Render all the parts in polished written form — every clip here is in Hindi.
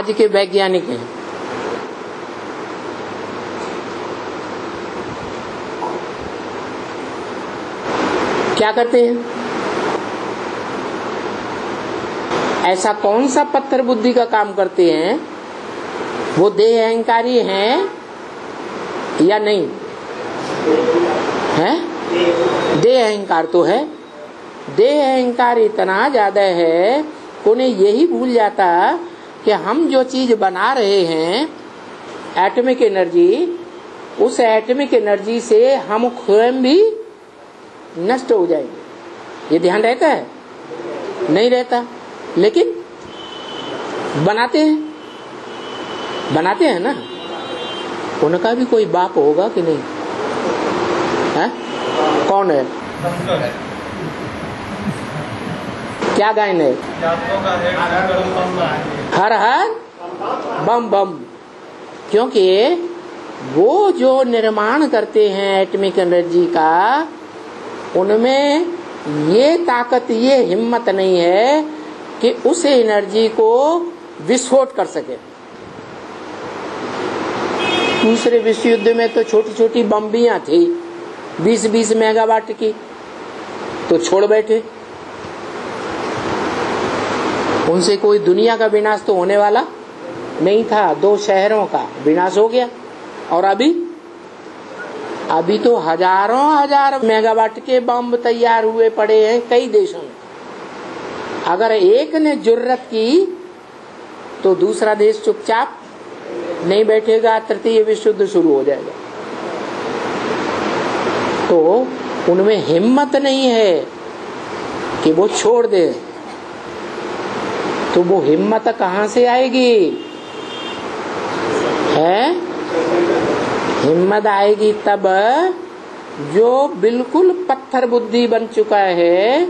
आज के वैज्ञानिक हैं। क्या करते हैं? ऐसा कौन सा पत्थर बुद्धि का काम करते हैं? वो देह अहंकारी हैं या नहीं है? देह अहंकार तो है। देह अहंकार इतना ज्यादा है कि उन्हें यही भूल जाता कि हम जो चीज बना रहे हैं एटॉमिक एनर्जी, उस एटॉमिक एनर्जी से हम स्वयं भी नष्ट हो जाएंगे। ये ध्यान रहता है? नहीं रहता। लेकिन बनाते हैं ना। उनका भी कोई बाप होगा कि नहीं है? कौन है? क्या गायन है? हर हर बम बम। क्योंकि वो जो निर्माण करते हैं एटॉमिक एनर्जी का, उनमें ये ताकत, ये हिम्मत नहीं है कि उस एनर्जी को विस्फोट कर सके। दूसरे विश्व युद्ध में तो छोटी छोटी बम्बियां थी 20-20 मेगावाट की, तो छोड़ बैठे। उनसे कोई दुनिया का विनाश तो होने वाला नहीं था। 2 शहरों का विनाश हो गया। और अभी तो हजार मेगावाट के बम तैयार हुए पड़े हैं कई देशों में। अगर एक ने जुर्रत की तो दूसरा देश चुपचाप नहीं बैठेगा, तृतीय विश्व युद्ध शुरू हो जाएगा। तो उनमें हिम्मत नहीं है कि वो छोड़ दे। तो वो हिम्मत कहां से आएगी? है हिम्मत आएगी तब जो बिल्कुल पत्थर बुद्धि बन चुका है।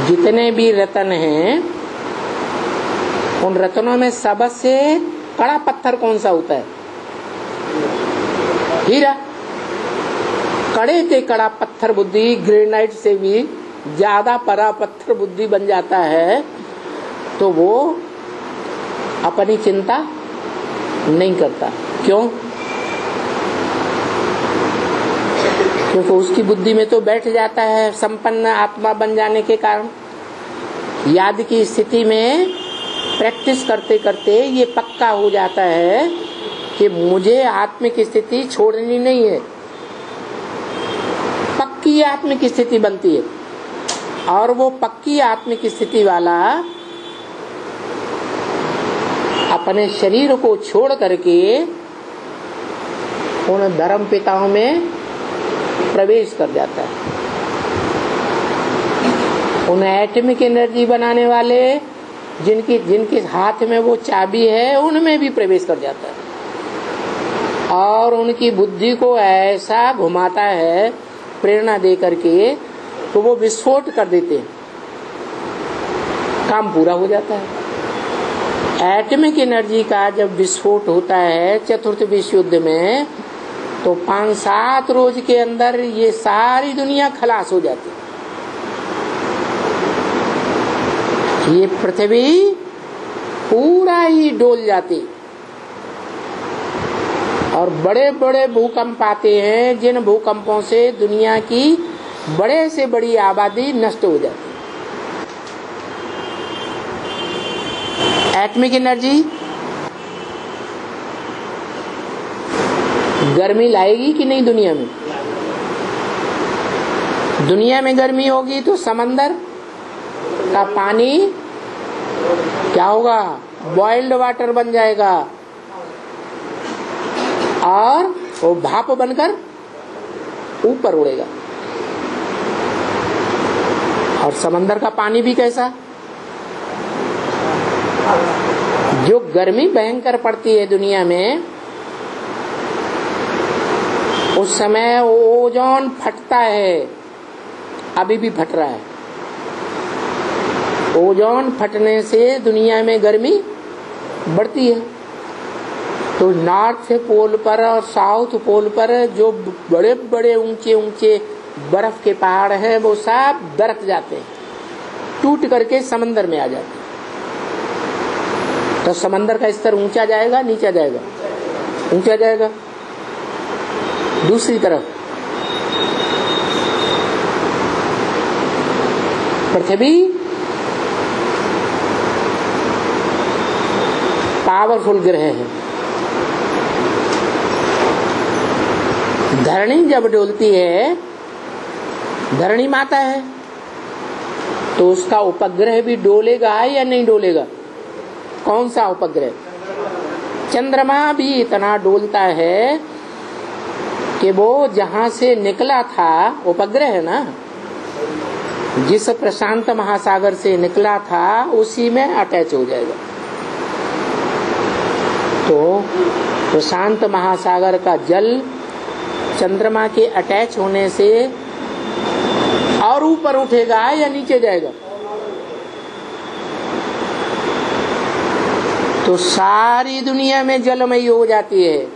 जितने भी रत्न हैं, उन रत्नों में सबसे कड़ा पत्थर कौन सा होता है? हीरा। कड़े से कड़ा पत्थर बुद्धि ग्रेनाइट से भी ज्यादा बड़ा पत्थर बुद्धि बन जाता है, तो वो अपनी चिंता नहीं करता। क्यों? क्योंकि उसकी बुद्धि में तो बैठ जाता है संपन्न आत्मा बन जाने के कारण। याद की स्थिति में प्रैक्टिस करते करते ये पक्का हो जाता है कि मुझे आत्मिक स्थिति छोड़नी नहीं है। पक्की आत्मिक स्थिति बनती है। और वो पक्की आत्मिक स्थिति वाला अपने शरीर को छोड़ करके उन धर्म पिताओं में प्रवेश कर जाता है। उन एटॉमिक एनर्जी बनाने वाले जिनके हाथ में वो चाबी है, उनमें भी प्रवेश कर जाता है और उनकी बुद्धि को ऐसा घुमाता है प्रेरणा दे करके, तो वो विस्फोट कर देते हैं। काम पूरा हो जाता है। एटॉमिक एनर्जी का जब विस्फोट होता है चतुर्थ विश्व युद्ध में, तो 5-7 रोज के अंदर ये सारी दुनिया खलास हो जाती है। ये पृथ्वी पूरा ही डोल जाती और बड़े बड़े भूकंप आते हैं, जिन भूकंपों से दुनिया की बड़े से बड़ी आबादी नष्ट हो जाती है। एटॉमिक एनर्जी गर्मी लाएगी कि नहीं दुनिया में? दुनिया में गर्मी होगी तो समंदर का पानी क्या होगा? बॉइल्ड वाटर बन जाएगा और वो भाप बनकर ऊपर उड़ेगा। और समंदर का पानी भी कैसा? जो गर्मी भयंकर पड़ती है दुनिया में, उस समय ओजोन फटता है, अभी भी फट रहा है। ओजोन फटने से दुनिया में गर्मी बढ़ती है। तो नॉर्थ पोल पर और साउथ पोल पर जो बड़े बड़े ऊंचे ऊंचे बर्फ के पहाड़ हैं, वो सब दरक जाते हैं। टूट करके समंदर में आ जाती। तो समंदर का स्तर ऊंचा जाएगा नीचा जाएगा? ऊंचा जाएगा। दूसरी तरफ पृथ्वी पावरफुल ग्रह है। धरणी जब डोलती है, धरणी माता है, तो उसका उपग्रह भी डोलेगा या नहीं डोलेगा? कौन सा उपग्रह? चंद्रमा भी इतना डोलता है कि वो जहां से निकला था, उपग्रह है ना, जिस प्रशांत महासागर से निकला था उसी में अटैच हो जाएगा। तो प्रशांत महासागर का जल चंद्रमा के अटैच होने से और ऊपर उठेगा या नीचे जाएगा? तो सारी दुनिया में जलमयी हो जाती है।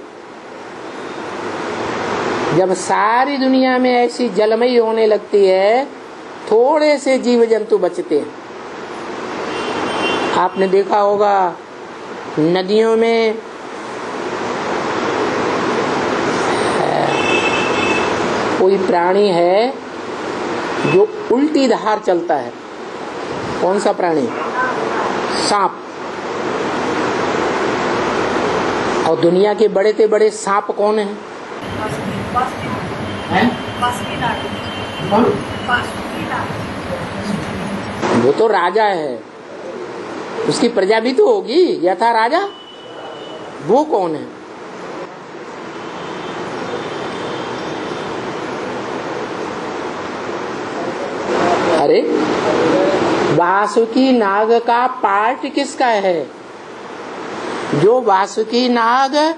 जब सारी दुनिया में ऐसी जलमयी होने लगती है, थोड़े से जीव जंतु बचते हैं। आपने देखा होगा नदियों में कोई प्राणी है जो उल्टी धार चलता है। कौन सा प्राणी? सांप। और दुनिया के बड़े से बड़े सांप कौन है? वो तो राजा है, उसकी प्रजा भी तो होगी, यथा राजा। वो कौन है? अरे वासुकी नाग का पार्ट किसका है? जो वासुकी नाग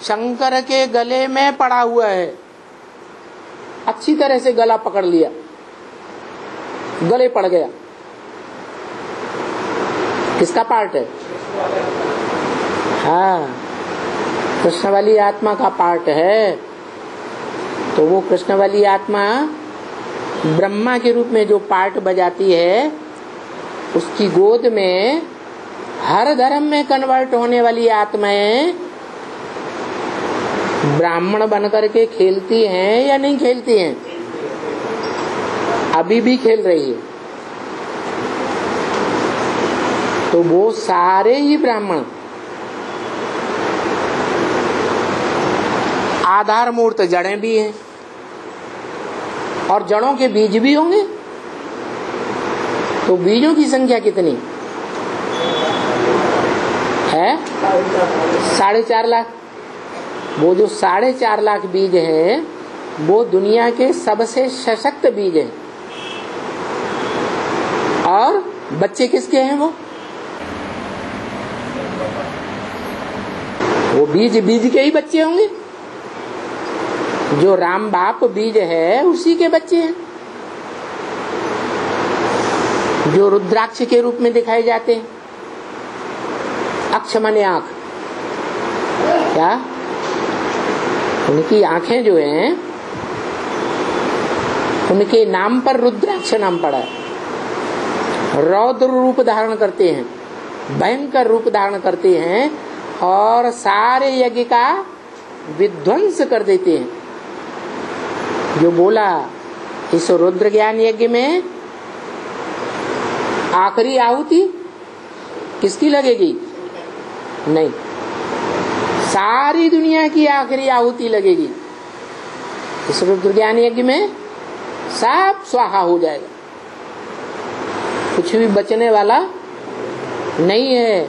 शंकर के गले में पड़ा हुआ है, अच्छी तरह से गला पकड़ लिया, गले पड़ गया, किसका पार्ट है? हाँ, कृष्ण वाली आत्मा का पार्ट है। तो वो कृष्ण वाली आत्मा ब्रह्मा के रूप में जो पार्ट बजाती है, उसकी गोद में हर धर्म में कन्वर्ट होने वाली आत्माएं ब्राह्मण बनकर के खेलती हैं या नहीं खेलती हैं? अभी भी खेल रही है। तो वो सारे ही ब्राह्मण आधार मूर्त जड़ें भी हैं और जड़ों के बीज भी होंगे। तो बीजों की संख्या कितनी है? 4.5 लाख। वो जो 4.5 लाख बीज हैं, वो दुनिया के सबसे सशक्त बीज हैं। और बच्चे किसके हैं? वो बीज के ही बच्चे होंगे। जो राम बाप बीज है, उसी के बच्चे हैं, जो रुद्राक्ष के रूप में दिखाए जाते हैं। अक्ष माने आंख, क्या? उनकी आंखें जो हैं, उनके नाम पर रुद्राक्ष नाम पड़ा है। रौद्र रूप धारण करते हैं, भयंकर रूप धारण करते हैं और सारे यज्ञ का विध्वंस कर देते हैं। जो बोला इस रुद्र ज्ञान यज्ञ में आखिरी आहुति किसकी लगेगी? नहीं, सारी दुनिया की आखिरी आहुति लगेगी। इस रुद्र ज्ञान यज्ञ में सब स्वाहा हो जाएगा, कुछ भी बचने वाला नहीं है।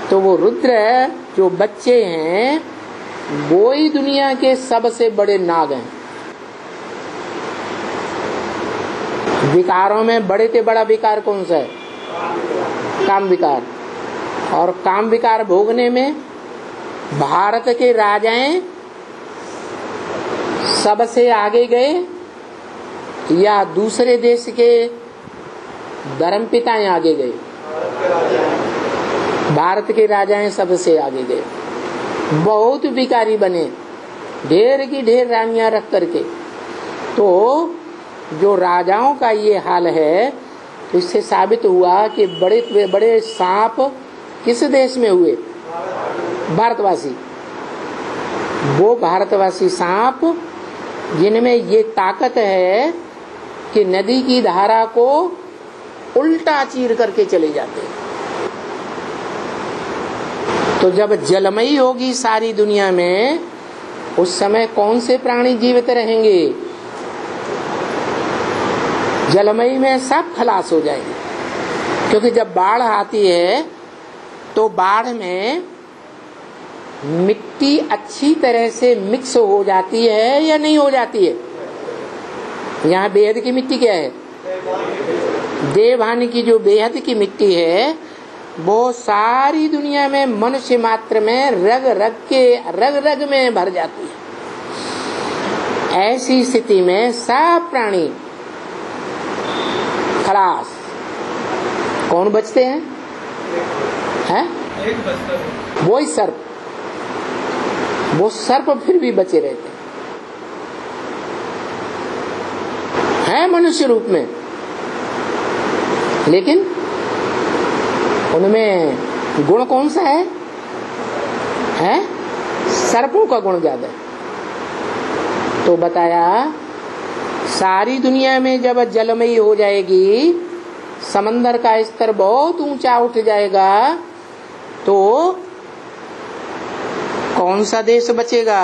तो वो रुद्र जो बच्चे हैं, वो ही दुनिया के सबसे बड़े नाग हैं। विकारों में बड़े से बड़ा विकार कौन सा है? काम विकार। और काम विकार भोगने में भारत के राजाएं सबसे आगे गए या दूसरे देश के धर्मपिताएं आगे गए? भारत के राजाएं सबसे आगे गए, बहुत विकारी बने, ढेर की ढेर रानियां रख करके। तो जो राजाओं का ये हाल है तो इससे साबित हुआ कि बड़े बड़े सांप किस देश में हुए? भारतवासी। वो भारतवासी सांप जिनमें ये ताकत है कि नदी की धारा को उल्टा चीर करके चले जाते हैं। तो जब जलमयी होगी सारी दुनिया में, उस समय कौन से प्राणी जीवित रहेंगे? जलमयी में सब खलास हो जाएंगे, क्योंकि जब बाढ़ आती है तो बाढ़ में मिट्टी अच्छी तरह से मिक्स हो जाती है या नहीं हो जाती है? यहाँ बेहद की मिट्टी क्या है? देवहानि की जो बेहद की मिट्टी है वो सारी दुनिया में मनुष्य मात्र में रग रग में भर जाती है। ऐसी स्थिति में सब प्राणी खलास। कौन बचते हैं? वो ही सर्प। वो सर्प फिर भी बचे रहते हैं मनुष्य रूप में, लेकिन उनमें गुण कौन सा है? सर्पों का गुण ज्यादा है। तो बताया सारी दुनिया में जब जलमयी हो जाएगी, समंदर का स्तर बहुत ऊंचा उठ जाएगा, तो कौन सा देश बचेगा?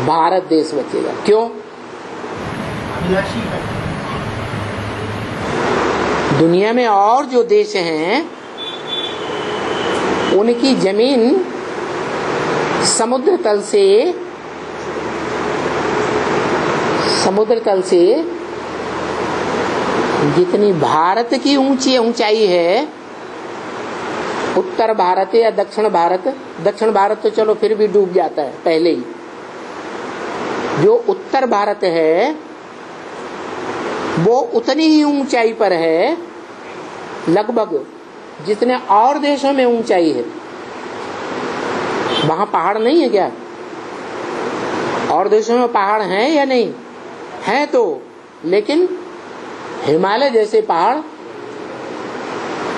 भारत देश बचेगा। क्यों? दुनिया में और जो देश हैं उनकी जमीन समुद्र तल से जितनी भारत की ऊंचाई है, उत्तर भारत या दक्षिण भारत तो चलो फिर भी डूब जाता है पहले ही। जो उत्तर भारत है वो उतनी ही ऊंचाई पर है लगभग जितने और देशों में ऊंचाई है। वहां पहाड़ नहीं है क्या? और देशों में पहाड़ हैं या नहीं है? तो लेकिन हिमालय जैसे पहाड़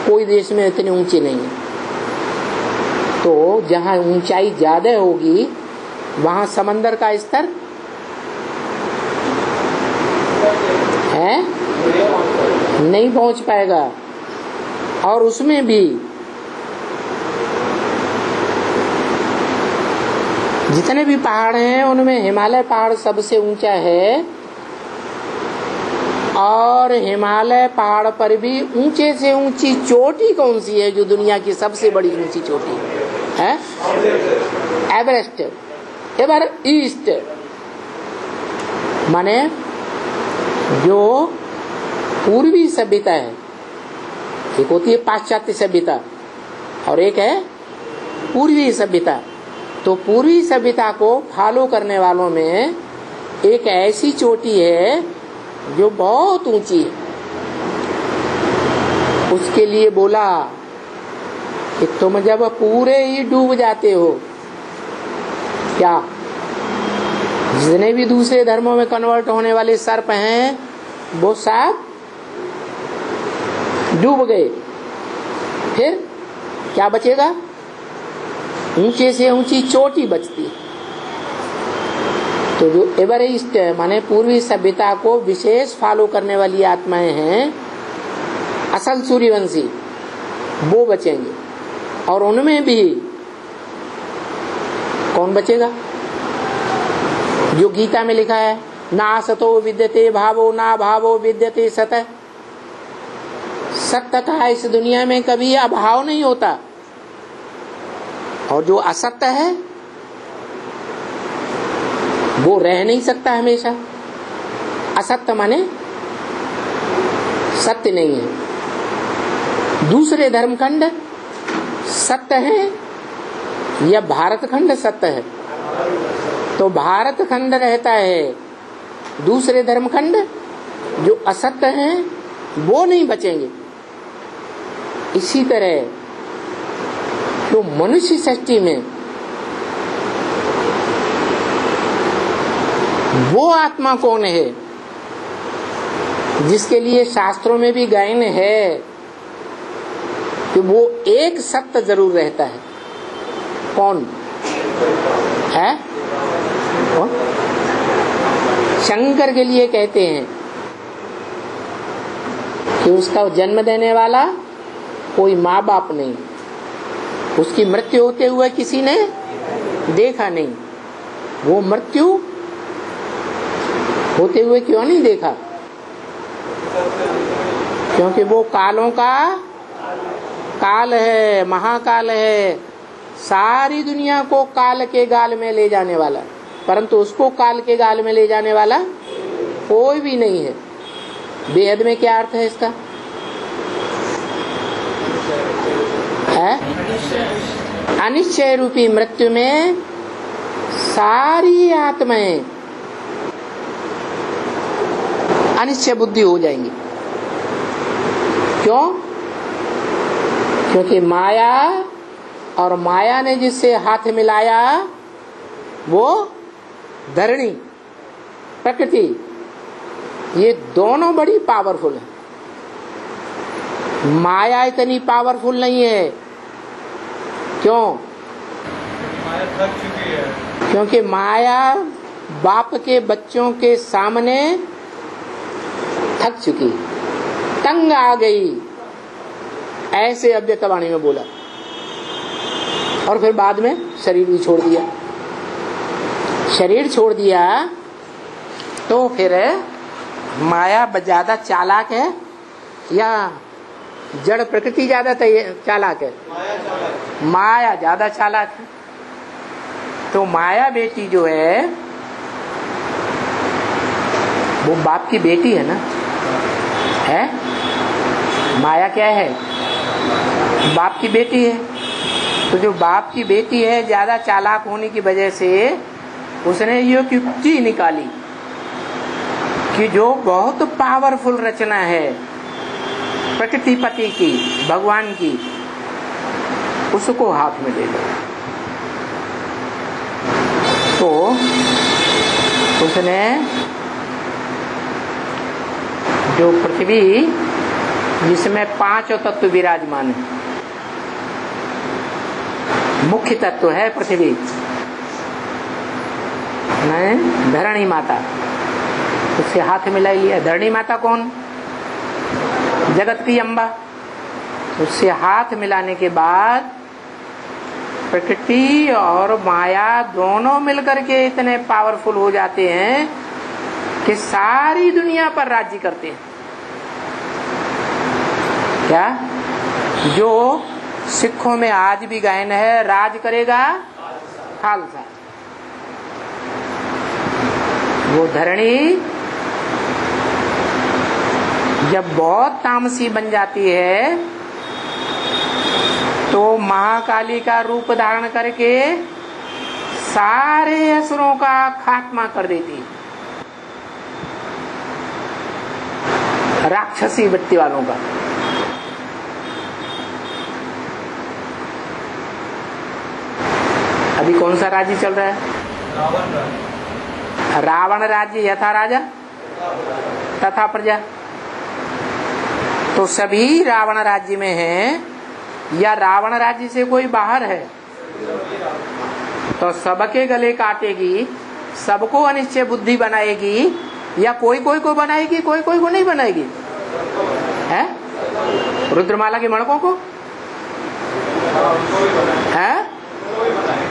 कोई देश में इतने ऊंचे नहीं है। तो जहां ऊंचाई ज्यादा होगी वहां समंदर का स्तर है नहीं पहुंच पाएगा। और उसमें भी जितने भी पहाड़ हैं उनमें हिमालय पहाड़ सबसे ऊंचा है, और हिमालय पहाड़ पर भी ऊंचे से ऊंची चोटी कौन सी है जो दुनिया की सबसे बड़ी ऊंची चोटी है? एवरेस्ट। ईस्ट माने जो पूर्वी सभ्यता है, एक होती है पाश्चात्य सभ्यता और एक है पूर्वी सभ्यता। तो पूर्वी सभ्यता को फॉलो करने वालों में एक ऐसी चोटी है जो बहुत ऊंची है। उसके लिए बोला कि तुम जब पूरे ही डूब जाते हो, क्या जितने भी दूसरे धर्मों में कन्वर्ट होने वाले सर्प हैं वो सब डूब गए, फिर क्या बचेगा? ऊंचे से ऊंची चोटी बचती है। तो जो एवरेस्ट माने पूर्वी सभ्यता को विशेष फॉलो करने वाली आत्माएं हैं, असल सूर्यवंशी, वो बचेंगे। और उनमें भी कौन बचेगा? जो गीता में लिखा है, ना सतो विद्यते भावो ना भावो विद्यते सतः। सत्य का इस दुनिया में कभी अभाव नहीं होता, और जो असत्य है वो रह नहीं सकता हमेशा। असत्य माने सत्य नहीं है। दूसरे धर्मखंड सत्य है या भारत खंड सत्य है? तो भारत खंड रहता है, दूसरे धर्मखंड जो असत्य हैं वो नहीं बचेंगे। इसी तरह तो मनुष्य सृष्टि में वो आत्मा कौन है जिसके लिए शास्त्रों में भी गायन है कि वो एक सत्य जरूर रहता है। कौन है? कौन? शंकर के लिए कहते हैं कि उसका जन्म देने वाला कोई माँ बाप नहीं, उसकी मृत्यु होते हुए किसी ने देखा नहीं। वो मृत्यु होते हुए क्यों नहीं देखा? क्योंकि वो कालों का काल है, महाकाल है, सारी दुनिया को काल के गाल में ले जाने वाला, परंतु उसको काल के गाल में ले जाने वाला कोई भी नहीं है। बेहद में क्या अर्थ है इसका? है अनिश्चय रूपी मृत्यु में सारी आत्माएं अनिश्चय बुद्धि हो जाएंगी। क्यों? क्योंकि माया और माया ने जिससे हाथ मिलाया वो धरणी, प्रकृति, ये दोनों बड़ी पावरफुल है। माया इतनी पावरफुल नहीं है। क्यों? माया थक चुकी है। क्योंकि माया बाप के बच्चों के सामने थक चुकी, तंग आ गई, ऐसे अव्यक्तवाणी में बोला। और फिर बाद में शरीर भी छोड़ दिया। शरीर छोड़ दिया तो फिर माया ज्यादा चालाक है या जड़ प्रकृति ज्यादा चालाक है? माया ज्यादा चालाक है। तो माया बेटी जो है वो बाप की बेटी है ना, है? माया क्या है? बाप की बेटी है। तो जो बाप की बेटी है, ज्यादा चालाक होने की वजह से उसने ये युक्ति निकाली कि जो बहुत पावरफुल रचना है प्रकृति पति की, भगवान की, उसको हाथ में ले लो। तो उसने जो पृथ्वी जिसमें 5 तत्व विराजमान है, मुख्य तत्व है पृथ्वी, धरणी माता, उससे हाथ मिला लिया। धरणी माता कौन? जगत की अम्बा। उससे हाथ मिलाने के बाद प्रकृति और माया दोनों मिलकर के इतने पावरफुल हो जाते हैं कि सारी दुनिया पर राज्य करते हैं। क्या? जो सिखों में आज भी गायन है, राज करेगा खालसा। वो धरणी जब बहुत तामसी बन जाती है तो महाकाली का रूप धारण करके सारे असुरों का खात्मा कर देती है, राक्षसी वृत्ति वालों का। अभी कौन सा राज्य चल रहा है? रावण राज्य, यथा राजा तथा प्रजा। तो सभी रावण राज्य में हैं या रावण राज्य से कोई बाहर है? तो सबके गले काटेगी, सबको अनिश्चय बुद्धि बनाएगी, या कोई कोई को बनाएगी, कोई कोई को नहीं बनाएगी? है? रुद्रमाला के मणकों को है,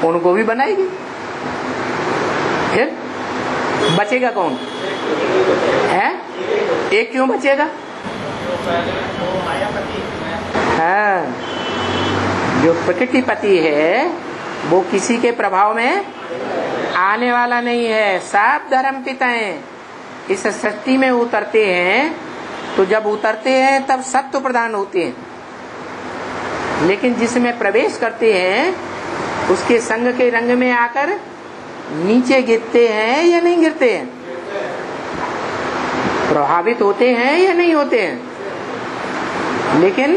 उनको भी बनाएगी। फिर बचेगा कौन? है? एक क्यों बचेगा? हाँ, जो प्रकृति पति है वो किसी के प्रभाव में आने वाला नहीं है। सब धर्म पिताएं इस सृष्टि में उतरते हैं, तो जब उतरते हैं तब सत्व प्रधान होते हैं, लेकिन जिसमें प्रवेश करते हैं उसके संग के रंग में आकर नीचे गिरते हैं या नहीं गिरते हैं? प्रभावित होते हैं या नहीं होते हैं? लेकिन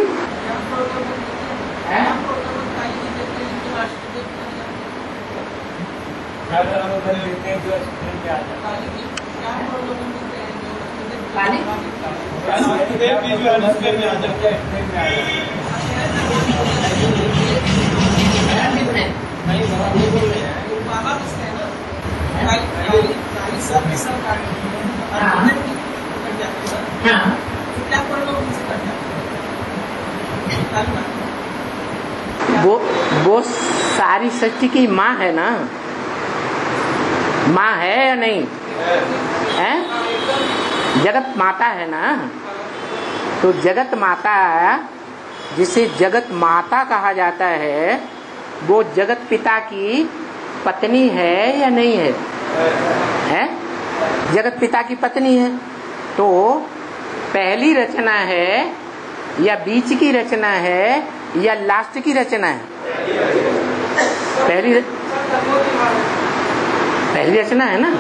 वो सारी सृष्टि की माँ है ना, माँ है या नहीं है? जगत माता है ना। तो जगत माता, जिसे जगत माता कहा जाता है, वो जगत पिता की पत्नी है या नहीं है? है? जगत पिता की पत्नी है। तो पहली रचना है या बीच की रचना है या लास्ट की रचना है? पहली रचना है ना।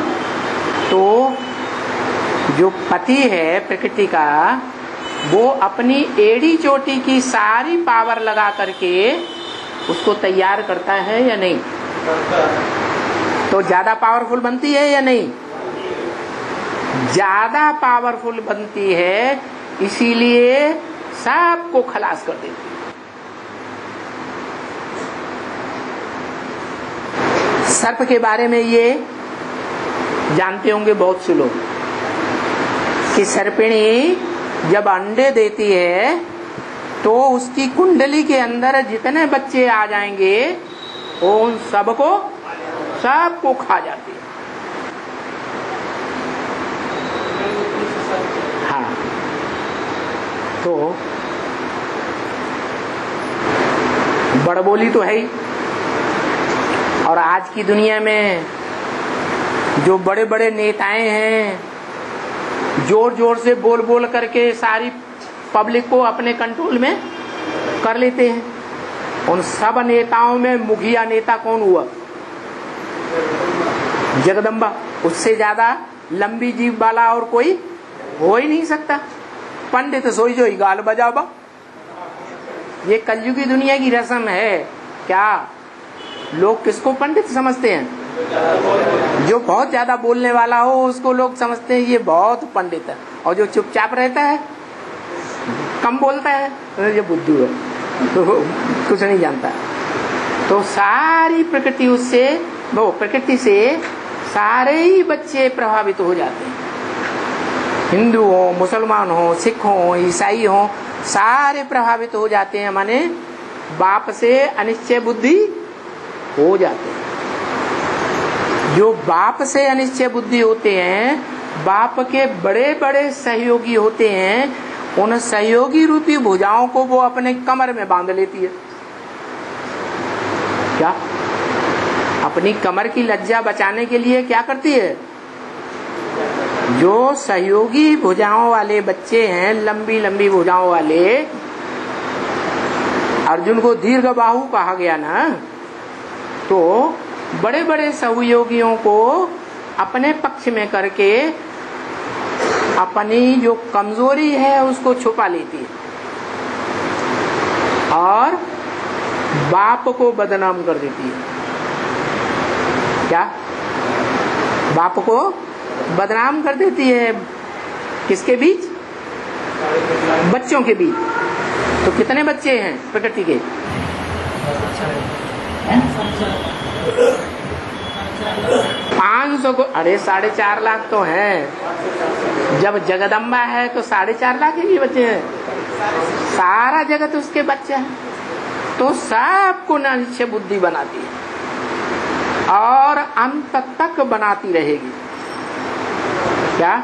तो जो पति है प्रकृति का, वो अपनी एड़ी चोटी की सारी पावर लगा करके उसको तैयार करता है या नहीं? तो ज्यादा पावरफुल बनती है या नहीं? ज्यादा पावरफुल बनती है, इसीलिए सबको खलास कर देती है। सर्प के बारे में ये जानते होंगे बहुत से लोग कि सर्पिणी जब अंडे देती है तो उसकी कुंडली के अंदर जितने बच्चे आ जाएंगे उन सबको खा जाती है। हाँ, तो बड़बोली तो है ही। और आज की दुनिया में जो बड़े बड़े नेताएं हैं, जोर जोर से बोल बोल करके सारी पब्लिक को अपने कंट्रोल में कर लेते हैं। उन सब नेताओं में मुखिया नेता कौन हुआ? जगदम्बा। उससे ज्यादा लंबी जीभ वाला और कोई हो ही नहीं सकता। पंडित सोई जो ही गाल बजाबा। ये कलयुग की दुनिया की रस्म है। क्या लोग किसको पंडित समझते हैं? जो बहुत ज्यादा बोलने वाला हो उसको लोग समझते हैं ये बहुत पंडित है, और जो चुपचाप रहता है, कम बोलता है, ये बुद्धू है, तो कुछ नहीं जानता। तो सारी प्रकृति उससे, वो प्रकृति से सारे ही बच्चे प्रभावित हो जाते हैं। हिंदू हो, मुसलमान हो, सिख हो, ईसाई हो, सारे प्रभावित हो जाते हैं। माने बाप से अनिश्चय बुद्धि हो जाते हैं। जो बाप से अनिश्चय बुद्धि होते हैं, बाप के बड़े बड़े सहयोगी होते हैं, उन सहयोगी रूपी भुजाओं को वो अपने कमर में बांध लेती है। क्या? अपनी कमर की लज्जा बचाने के लिए क्या करती है? जो सहयोगी भुजाओं वाले बच्चे हैं, लंबी लंबी भुजाओं वाले, अर्जुन को दीर्घ बाहु कहा गया ना, तो बड़े बड़े सहयोगियों को अपने पक्ष में करके अपनी जो कमजोरी है उसको छुपा लेती है और बाप को बदनाम कर देती है। क्या? बाप को बदनाम कर देती है। किसके बीच? बच्चों के बीच। तो कितने बच्चे हैं प्रकृति के? 500 को, अरे 4.5 लाख तो हैं। जब जगदम्बा है तो 4.5 लाख ही बच्चे हैं। सारा जगत उसके बच्चे हैं। तो सबको अनिश्चय बुद्धि बनाती है और अंत तक बनाती रहेगी। क्या?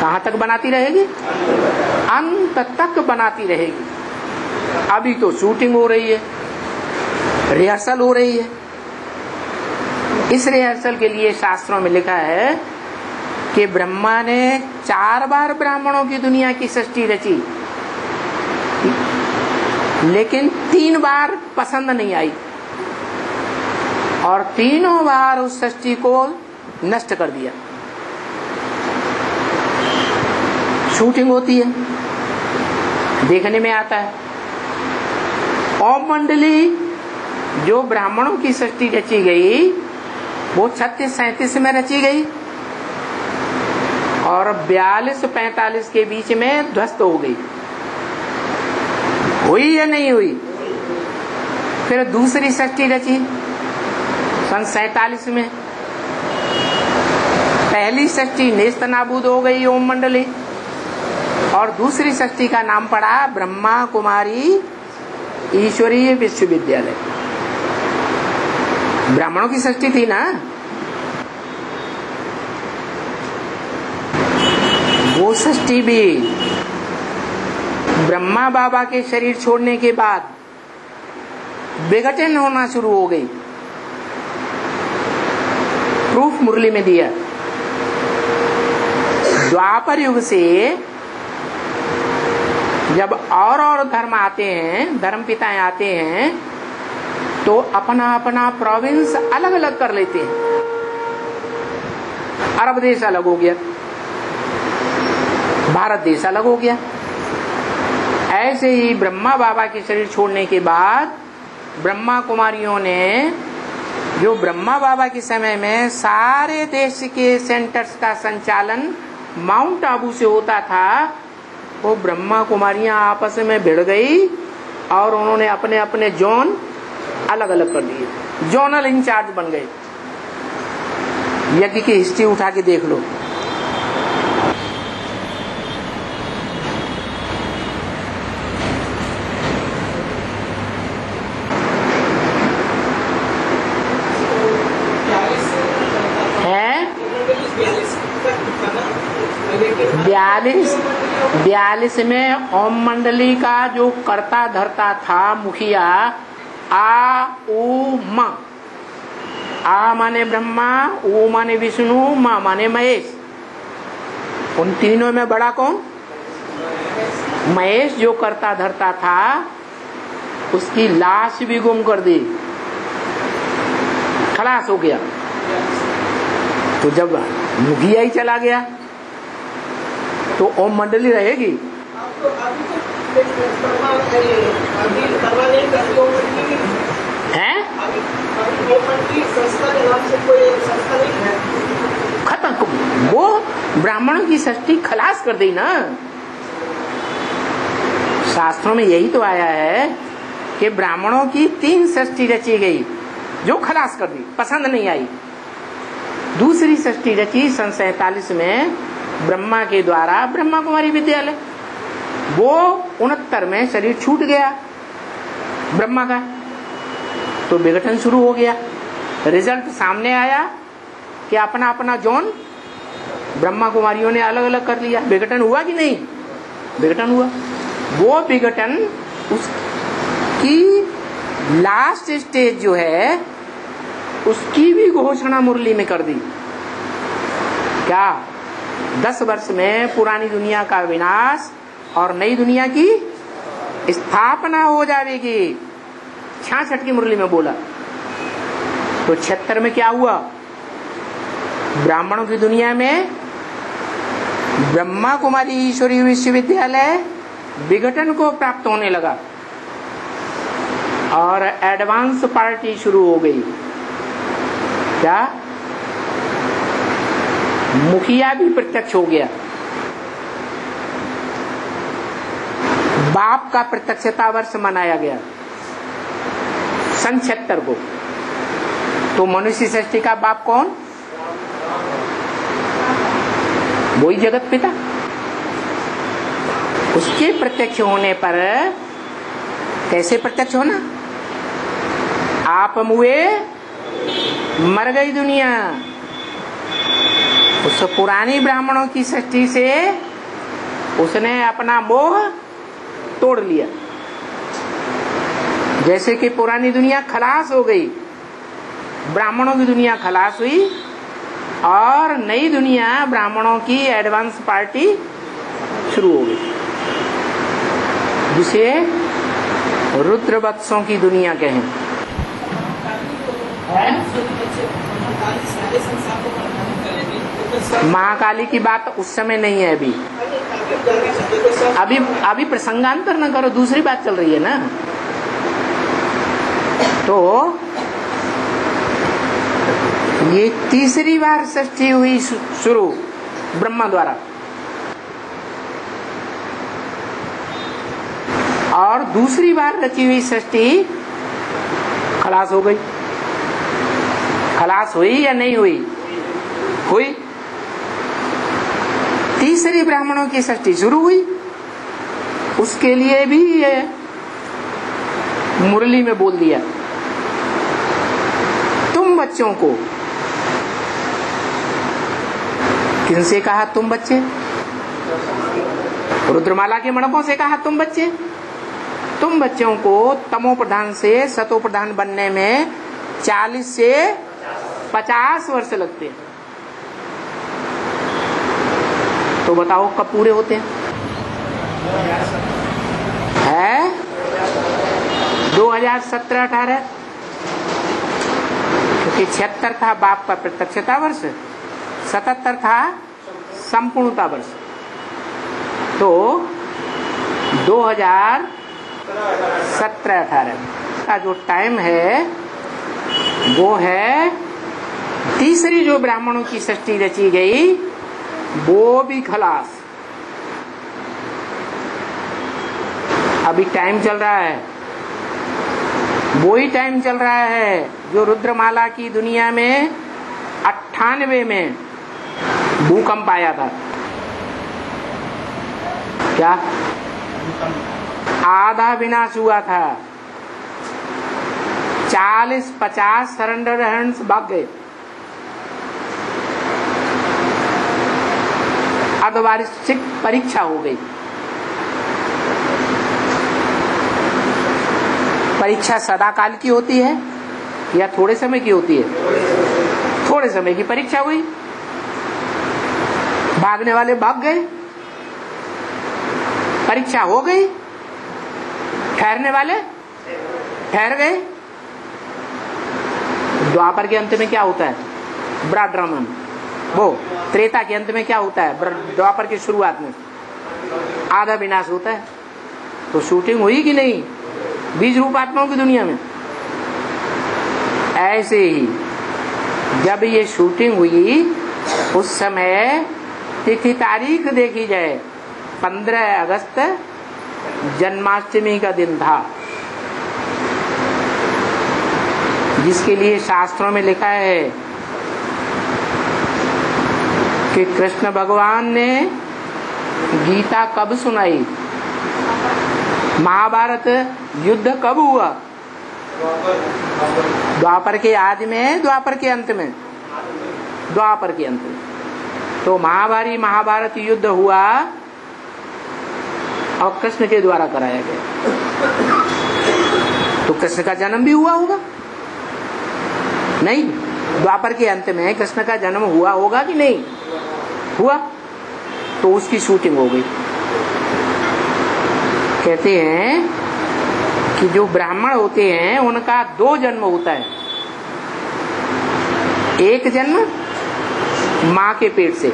कहाँ तक बनाती रहेगी? अंत तक बनाती रहेगी। अभी तो शूटिंग हो रही है, रिहर्सल हो रही है। इस रिहर्सल के लिए शास्त्रों में लिखा है कि ब्रह्मा ने 4 बार ब्राह्मणों की दुनिया की सृष्टि रची, लेकिन 3 बार पसंद नहीं आई और तीनों बार उस सृष्टि को नष्ट कर दिया। शूटिंग होती है, देखने में आता है। ओम मंडली जो ब्राह्मणों की सृष्टि रची गई वो 36-37 में रची गई। और 42-45 के बीच में ध्वस्त हो गई। हुई या नहीं हुई? फिर दूसरी षष्ठी रची सन 47 में। पहली षष्ठी नेस्त नाबूद हो गई ओम मंडली, और दूसरी षष्ठी का नाम पड़ा ब्रह्मा कुमारी ईश्वरीय विश्वविद्यालय। ब्राह्मणों की षष्ठी थी ना, वो षष्ठी भी ब्रह्मा बाबा के शरीर छोड़ने के बाद विघटन होना शुरू हो गई। प्रूफ मुरली में दिया। द्वापर युग से जब और धर्म आते हैं, धर्म पिताएं आते हैं, तो अपना अपना प्रोविंस अलग अलग कर लेते हैं। अरब देश अलग हो गया, भारत देश अलग हो गया। ऐसे ही ब्रह्मा बाबा के शरीर छोड़ने के बाद ब्रह्मा कुमारियों ने, जो ब्रह्मा बाबा के समय में सारे देश के सेंटर्स का संचालन माउंट आबू से होता था, वो ब्रह्मा कुमारियां आपस में भिड़ गई और उन्होंने अपने अपने जोन अलग अलग कर दिए, जोनल इंचार्ज बन गए। यज्ञ की हिस्ट्री उठा के देख लो। है 42 में ओम मंडली का जो कर्ता धर्ता था, मुखिया, आ उ म। आ माने ब्रह्मा, उ माने विष्णु, म माने महेश। उन तीनों में बड़ा कौन? महेश जो कर्ता धर्ता था, उसकी लाश भी गुम कर दी, खलास हो गया। तो जब मुखिया ही चला गया तो ओम मंडली रहेगी? हैं? खत्म। वो ब्राह्मणों की षष्ठी खलास कर दी ना। शास्त्रों में यही तो आया है कि ब्राह्मणों की 3 षष्ठी रची गई, जो खलास कर दी, पसंद नहीं आई। दूसरी षष्ठी रची सन 47 में ब्रह्मा के द्वारा, ब्रह्मा कुमारी विद्यालय। वो 69 में शरीर छूट गया ब्रह्मा का, तो विघटन शुरू हो गया। रिजल्ट सामने आया कि अपना अपना जोन ब्रह्मा कुमारियों ने अलग अलग कर लिया। विघटन हुआ कि नहीं? विघटन हुआ। वो विघटन, उसकी लास्ट स्टेज जो है, उसकी भी घोषणा मुरली में कर दी। क्या? 10 वर्ष में पुरानी दुनिया का विनाश और नई दुनिया की स्थापना हो जाएगी। 66 की मुरली में बोला। तो 76 में क्या हुआ? ब्राह्मणों की दुनिया में ब्रह्मा कुमारी ईश्वरीय विश्वविद्यालय विघटन को प्राप्त होने लगा और एडवांस पार्टी शुरू हो गई। क्या? मुखिया भी प्रत्यक्ष हो गया। बाप का प्रत्यक्षता वर्ष मनाया गया सन 76 को। तो मनुष्य सृष्टि का बाप कौन? वही जगत पिता। उसके प्रत्यक्ष होने पर, कैसे प्रत्यक्ष होना? आप मुए मर गई दुनिया। उस पुरानी ब्राह्मणों की सृष्टि से उसने अपना मोह तोड़ लिया। जैसे कि पुरानी दुनिया खलास हो गई, ब्राह्मणों की दुनिया खलास हुई और नई दुनिया ब्राह्मणों की एडवांस पार्टी शुरू हो गई, जिसे रुद्रवत्सों की दुनिया कहें। महाकाली की बात उस समय नहीं है। अभी प्रसंगांतर न करो, दूसरी बात चल रही है ना। तो ये तीसरी बार सृष्टि हुई शुरू ब्रह्मा द्वारा। और दूसरी बार रची हुई सृष्टि खलास हो गई। खलास हुई या नहीं हुई? हुई। तीसरी ब्राह्मणों की सृष्टि शुरू हुई। उसके लिए भी ये मुरली में बोल दिया, तुम बच्चों को। किनसे कहा तुम बच्चे? रुद्रमाला के मणकों से कहा तुम बच्चे। तुम बच्चों को तमो प्रधान से सतो प्रधान बनने में 40 से 50 वर्ष लगते हैं। तो बताओ कब पूरे होते हैं? 2017-18, क्योंकि 76 था बाप का प्रत्यक्षता वर्ष, 77 था संपूर्णता वर्ष। तो 2017-18 का जो टाइम है वो है तीसरी जो ब्राह्मणों की सृष्टि रची गई वो भी खलास। अभी टाइम चल रहा है, वही टाइम चल रहा है जो रुद्रमाला की दुनिया में 98 में भूकंप आया था। क्या? आधा विनाश हुआ था। 40-50 सरेंडर हैंड्स भाग गए। अर्धवार्षिक परीक्षा हो गई। परीक्षा सदा काल की होती है या थोड़े समय की होती है? थोड़े समय की परीक्षा हुई। भागने वाले भाग गए, परीक्षा हो गई। ठहरने वाले ठहर गए। द्वापर के अंत में क्या होता है? ब्राड्रमन। वो त्रेता के अंत में क्या होता है? द्वापर की शुरुआत में आधा विनाश होता है। तो शूटिंग हुई कि नहीं बीज रूप आत्माओं की दुनिया में? ऐसे ही जब ये शूटिंग हुई उस समय तिथि तारीख देखी जाए, 15 अगस्त जन्माष्टमी का दिन था, जिसके लिए शास्त्रों में लिखा है कि कृष्ण भगवान ने गीता कब सुनाई, महाभारत युद्ध कब हुआ? द्वापर के आदि में, द्वापर के अंत में? द्वापर के अंत में। तो महाभारत युद्ध हुआ और कृष्ण के द्वारा कराया गया। तो कृष्ण का जन्म भी हुआ होगा? नहीं। द्वापर के अंत में कृष्ण का जन्म हुआ होगा कि नहीं हुआ? तो उसकी शूटिंग हो गई। कहते हैं कि जो ब्राह्मण होते हैं उनका 2 जन्म होता है। एक जन्म माँ के पेट से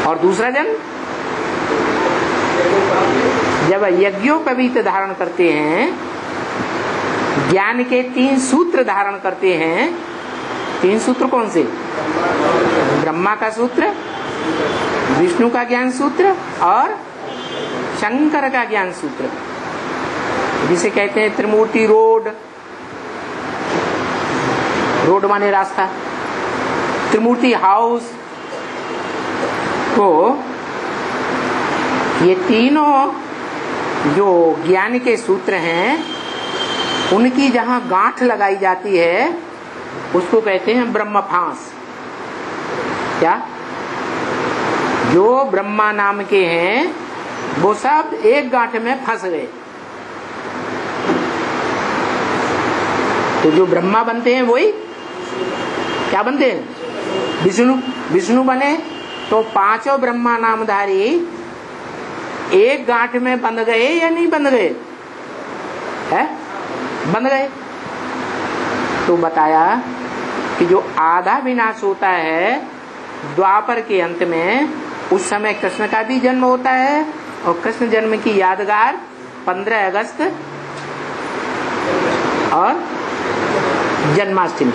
और दूसरा जन्म जब यज्ञोपवीत धारण करते हैं, ज्ञान के 3 सूत्र धारण करते हैं। 3 सूत्र कौन से? ब्रह्मा का सूत्र, विष्णु का ज्ञान सूत्र और शंकर का ज्ञान सूत्र, जिसे कहते हैं त्रिमूर्ति रोड। रोड माने रास्ता, त्रिमूर्ति हाउस। तो ये तीनों जो ज्ञान के सूत्र हैं उनकी जहां गांठ लगाई जाती है उसको कहते हैं ब्रह्म फांस। क्या? जो ब्रह्मा नाम के हैं वो सब एक गांठ में फंस गए। तो जो ब्रह्मा बनते हैं वही क्या बनते हैं? विष्णु। विष्णु बने तो 5 ब्रह्मा नामधारी एक गांठ में बंध गए या नहीं बंध गए? है? बंध गए। तो बताया कि जो आधा विनाश होता है द्वापर के अंत में, उस समय कृष्ण का भी जन्म होता है और कृष्ण जन्म की यादगार 15 अगस्त और जन्माष्टमी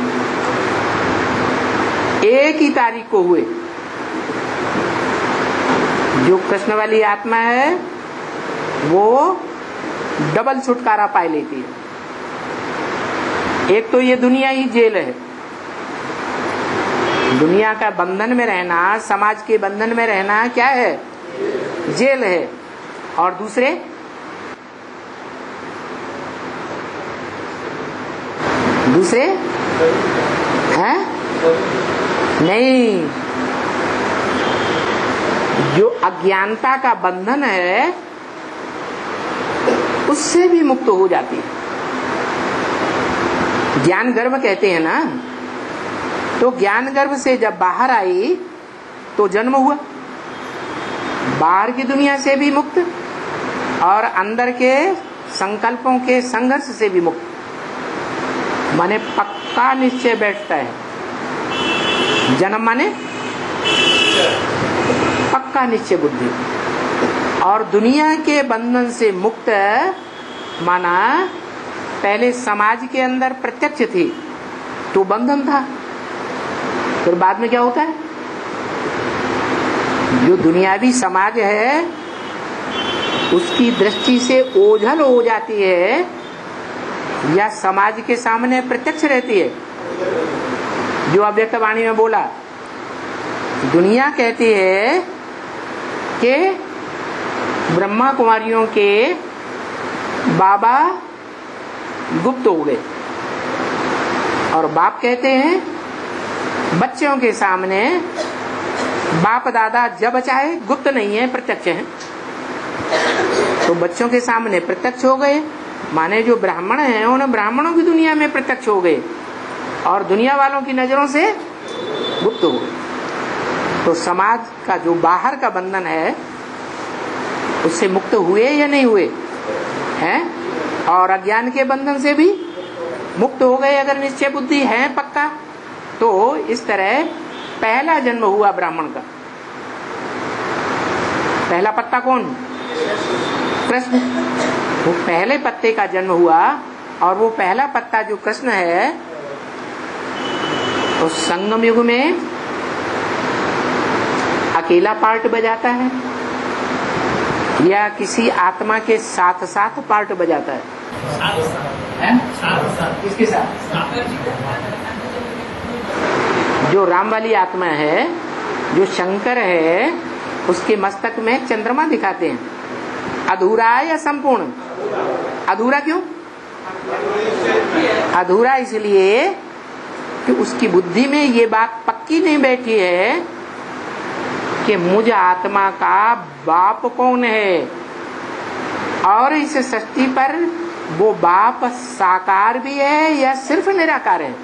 एक ही तारीख को हुए। जो कृष्ण वाली आत्मा है वो डबल छुटकारा पाई लेती है। एक तो ये दुनिया ही जेल है, दुनिया का बंधन में रहना, समाज के बंधन में रहना क्या है? जेल है। और दूसरे हैं? नहीं, जो अज्ञानता का बंधन है उससे भी मुक्त हो जाती है। ज्ञान गर्भ कहते हैं ना, तो ज्ञान गर्भ से जब बाहर आई तो जन्म हुआ, बाहर की दुनिया से भी मुक्त और अंदर के संकल्पों के संघर्ष से भी मुक्त। माने पक्का निश्चय बैठता है। जन्म माने पक्का निश्चय बुद्धि। और दुनिया के बंधन से मुक्त माना पहले समाज के अंदर प्रत्यक्ष थी तो बंधन था, फिर बाद में क्या होता है? जो दुनियावी समाज है उसकी दृष्टि से ओझल हो जाती है या समाज के सामने प्रत्यक्ष रहती है। जो अव्यक्त वाणी में बोला, दुनिया कहती है कि ब्रह्मा कुमारियों के बाबा गुप्त हो गए, और बाप कहते हैं बच्चों के सामने बाप दादा जब चाहे गुप्त नहीं है, प्रत्यक्ष है। तो बच्चों के सामने प्रत्यक्ष हो गए, माने जो ब्राह्मण हैं उन्हें ब्राह्मणों की दुनिया में प्रत्यक्ष हो गए और दुनिया वालों की नजरों से गुप्त हो गए। तो समाज का जो बाहर का बंधन है उससे मुक्त हुए या नहीं हुए हैं? और अज्ञान के बंधन से भी मुक्त हो गए अगर निश्चय बुद्धि है पक्का। तो इस तरह पहला जन्म हुआ ब्राह्मण का। पहला पत्ता कौन? कृष्ण। वो पहले पत्ते का जन्म हुआ और वो पहला पत्ता जो कृष्ण है तो संगम युग में अकेला पार्ट बजाता है या किसी आत्मा के साथ साथ पार्ट बजाता है? किसके साथ? जो राम वाली आत्मा है, जो शंकर है, उसके मस्तक में चंद्रमा दिखाते हैं। अधूरा है या संपूर्ण? अधूरा क्यों? अधूरा इसलिए कि उसकी बुद्धि में ये बात पक्की नहीं बैठी है कि मुझ आत्मा का बाप कौन है, और इस सृष्टि पर वो बाप साकार भी है या सिर्फ निराकार है।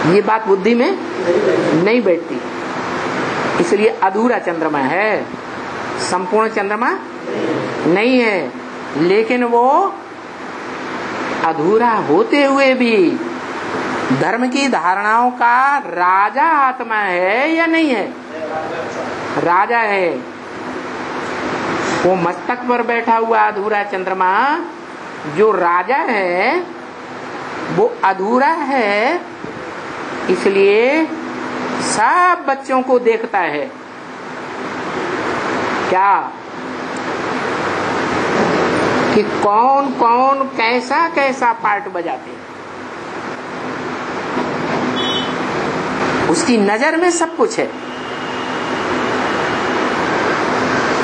ये बात बुद्धि में नहीं बैठती, इसलिए अधूरा चंद्रमा है, संपूर्ण चंद्रमा नहीं है। लेकिन वो अधूरा होते हुए भी धर्म की धारणाओं का राजा आत्मा है या नहीं है? राजा है। वो मस्तक पर बैठा हुआ अधूरा चंद्रमा जो राजा है वो अधूरा है, इसलिए सब बच्चों को देखता है। क्या कि कौन कौन कैसा कैसा पार्ट बजाते हैं, उसकी नजर में सब कुछ है।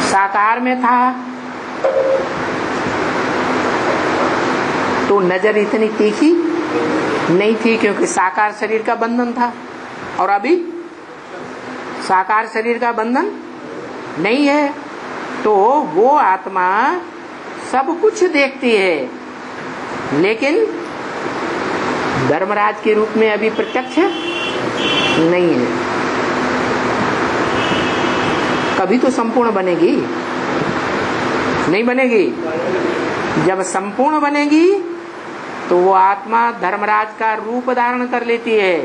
साकार में था तो नजर इतनी तीखी नहीं थी क्योंकि साकार शरीर का बंधन था, और अभी साकार शरीर का बंधन नहीं है, तो वो आत्मा सब कुछ देखती है, लेकिन धर्मराज के रूप में अभी प्रत्यक्ष नहीं है। कभी तो संपूर्ण बनेगी, नहीं बनेगी? जब संपूर्ण बनेगी तो वो आत्मा धर्मराज का रूप धारण कर लेती है।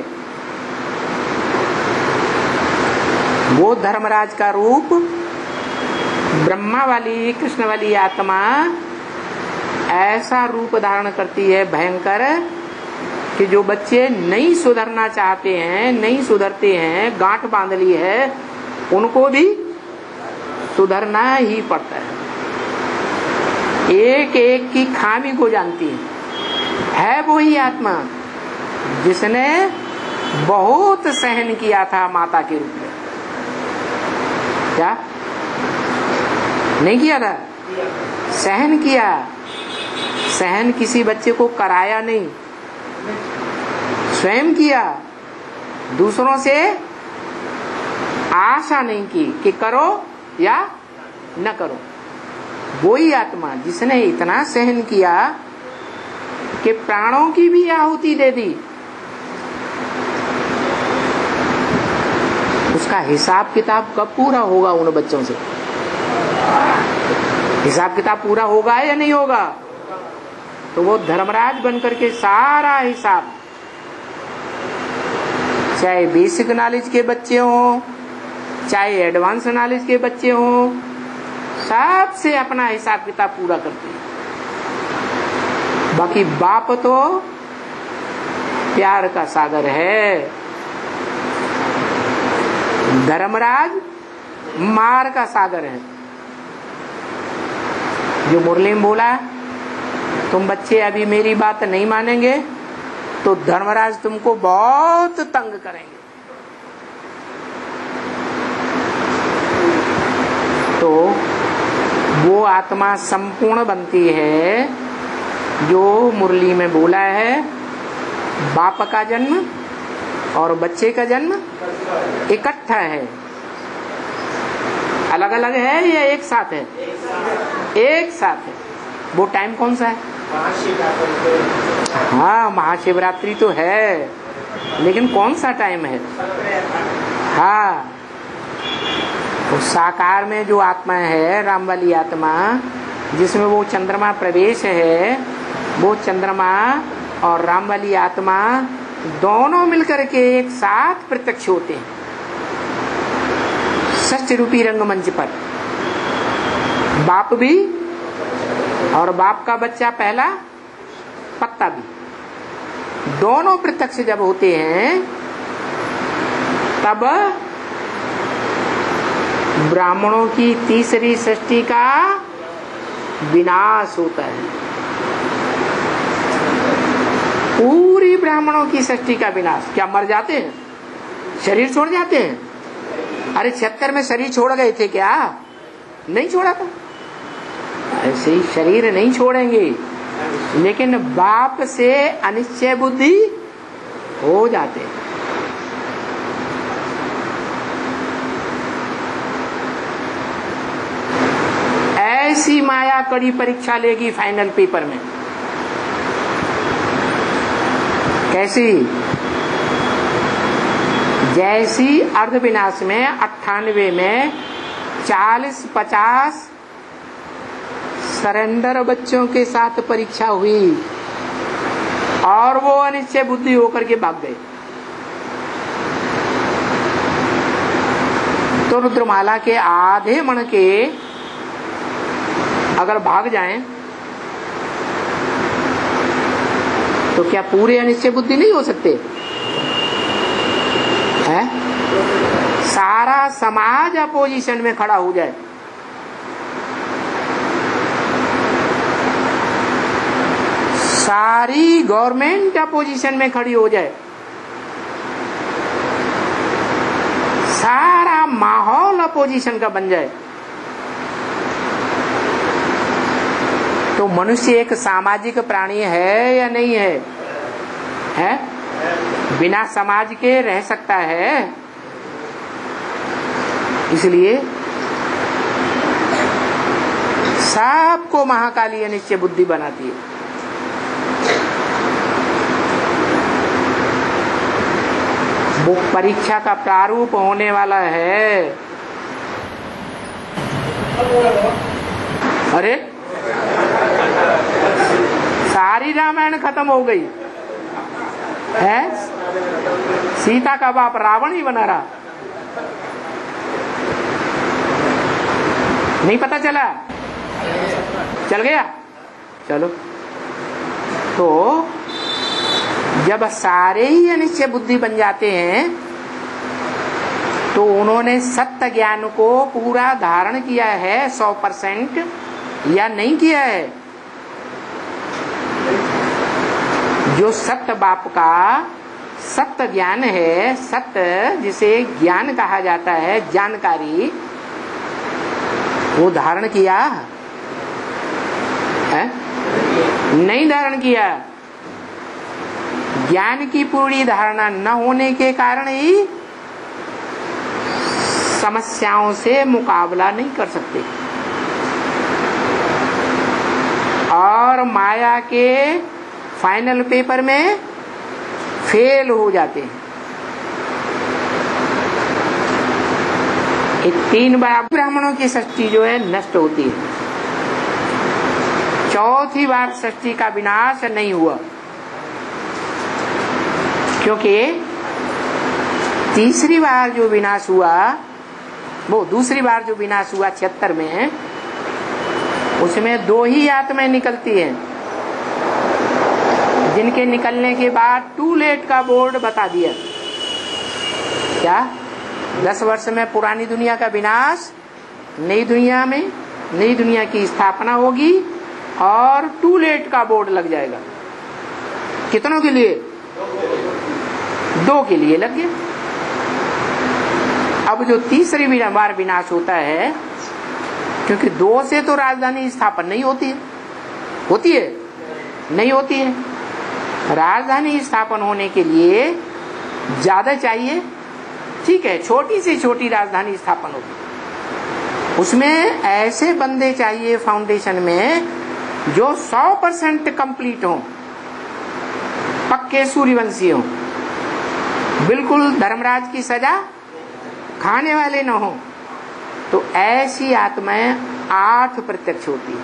वो धर्मराज का रूप ब्रह्मा वाली कृष्ण वाली आत्मा ऐसा रूप धारण करती है भयंकर कि जो बच्चे नहीं सुधरना चाहते हैं, नहीं सुधरते हैं, गांठ बांध ली है, उनको भी सुधरना ही पड़ता है। एक एक की खामी को जानती है वही आत्मा जिसने बहुत सहन किया था माता के रूप में। क्या नहीं किया था? सहन किया। सहन किसी बच्चे को कराया नहीं, स्वयं किया। दूसरों से आशा नहीं की कि करो या न करो। वही आत्मा जिसने इतना सहन किया कि प्राणों की भी आहुति दे दी, उसका हिसाब किताब कब पूरा होगा उन बच्चों से? हिसाब किताब पूरा होगा या नहीं होगा? तो वो धर्मराज बनकर के सारा हिसाब, चाहे बेसिक नॉलेज के बच्चे हों, चाहे एडवांस नॉलेज के बच्चे हों, सबसे अपना हिसाब किताब पूरा करते हैं। बाकी बाप तो प्यार का सागर है, धर्मराज मार का सागर है। जो मुरली में बोला, तुम बच्चे अभी मेरी बात नहीं मानेंगे तो धर्मराज तुमको बहुत तंग करेंगे। तो वो आत्मा संपूर्ण बनती है जो मुरली में बोला है, बाप का जन्म और बच्चे का जन्म इकट्ठा है, अलग अलग है या एक साथ है? एक साथ है। वो टाइम कौन सा है? हाँ, महाशिवरात्रि तो है, लेकिन कौन सा टाइम है? हाँ, तो साकार में जो आत्मा है, राम वाली आत्मा, जिसमें वो चंद्रमा प्रवेश है, वो चंद्रमा और राम वाली आत्मा दोनों मिलकर के एक साथ प्रत्यक्ष होते हैं सच रूपी रंगमंच पर। बाप भी और बाप का बच्चा पहला पत्ता भी, दोनों प्रत्यक्ष जब होते हैं तब ब्राह्मणों की तीसरी सृष्टि का विनाश होता है। पूरी ब्राह्मणों की सृष्टि का विनाश। क्या मर जाते हैं? शरीर छोड़ जाते हैं? अरे 76 में शरीर छोड़ गए थे क्या? नहीं छोड़ा था। ऐसे ही शरीर नहीं छोड़ेंगे, लेकिन बाप से अनिश्चय बुद्धि हो जाते हैं। ऐसी माया कड़ी परीक्षा लेगी फाइनल पेपर में। कैसी? जैसी अर्धविनाश में 98 में 40-50 सरेंडर बच्चों के साथ परीक्षा हुई और वो अनिश्चय बुद्धि होकर के भाग गए। तो रुद्रमाला के आधे मण के अगर भाग जाएं तो क्या पूरे अनिश्चय बुद्धि नहीं हो सकते? है? सारा समाज अपोजिशन में खड़ा हो जाए, सारी गवर्नमेंट अपोजिशन में खड़ी हो जाए, सारा माहौल अपोजिशन का बन जाए, तो मनुष्य एक सामाजिक प्राणी है या नहीं है? है? बिना समाज के रह सकता है? इसलिए सबको महाकाली अनिश्चय बुद्धि बनाती है। वो परीक्षा का प्रारूप होने वाला है। अरे सारी रामायण खत्म हो गई है, सीता का बाप रावण ही बना रहा। नहीं पता चला? चल गया? चलो, तो जब सारे ही अनिश्चय बुद्धि बन जाते हैं तो उन्होंने सत्य ज्ञान को पूरा धारण किया है 100% या नहीं किया है। जो सत्य बाप का सत्य ज्ञान है, सत्य जिसे ज्ञान कहा जाता है, जानकारी, वो धारण किया है? नहीं धारण किया। ज्ञान की पूरी धारणा न होने के कारण ही समस्याओं से मुकाबला नहीं कर सकते और माया के फाइनल पेपर में फेल हो जाते हैं। एक 3 बार ब्राह्मणों की सृष्टि जो है नष्ट होती है, 4थी बार सृष्टि का विनाश नहीं हुआ, क्योंकि तीसरी बार जो विनाश हुआ, वो दूसरी बार जो विनाश हुआ 76 में, उसमें 2 ही आत्माएं निकलती हैं, जिनके निकलने के बाद टू लेट का बोर्ड बता दिया। क्या 10 वर्ष में पुरानी दुनिया का विनाश, नई दुनिया में नई दुनिया की स्थापना होगी और टू लेट का बोर्ड लग जाएगा। कितनों के लिए? 2 के लिए लग गया। अब जो तीसरी बार विनाश होता है, क्योंकि 2 से तो राजधानी स्थापन नहीं होती है, होती है? नहीं होती है। राजधानी स्थापन होने के लिए ज्यादा चाहिए, ठीक है, छोटी से छोटी राजधानी स्थापन होगी, उसमें ऐसे बंदे चाहिए फाउंडेशन में जो 100% कंप्लीट हो, पक्के सूर्यवंशी हो, बिल्कुल धर्मराज की सजा खाने वाले न हो। तो ऐसी आत्माएं 8 प्रत्यक्ष होती है।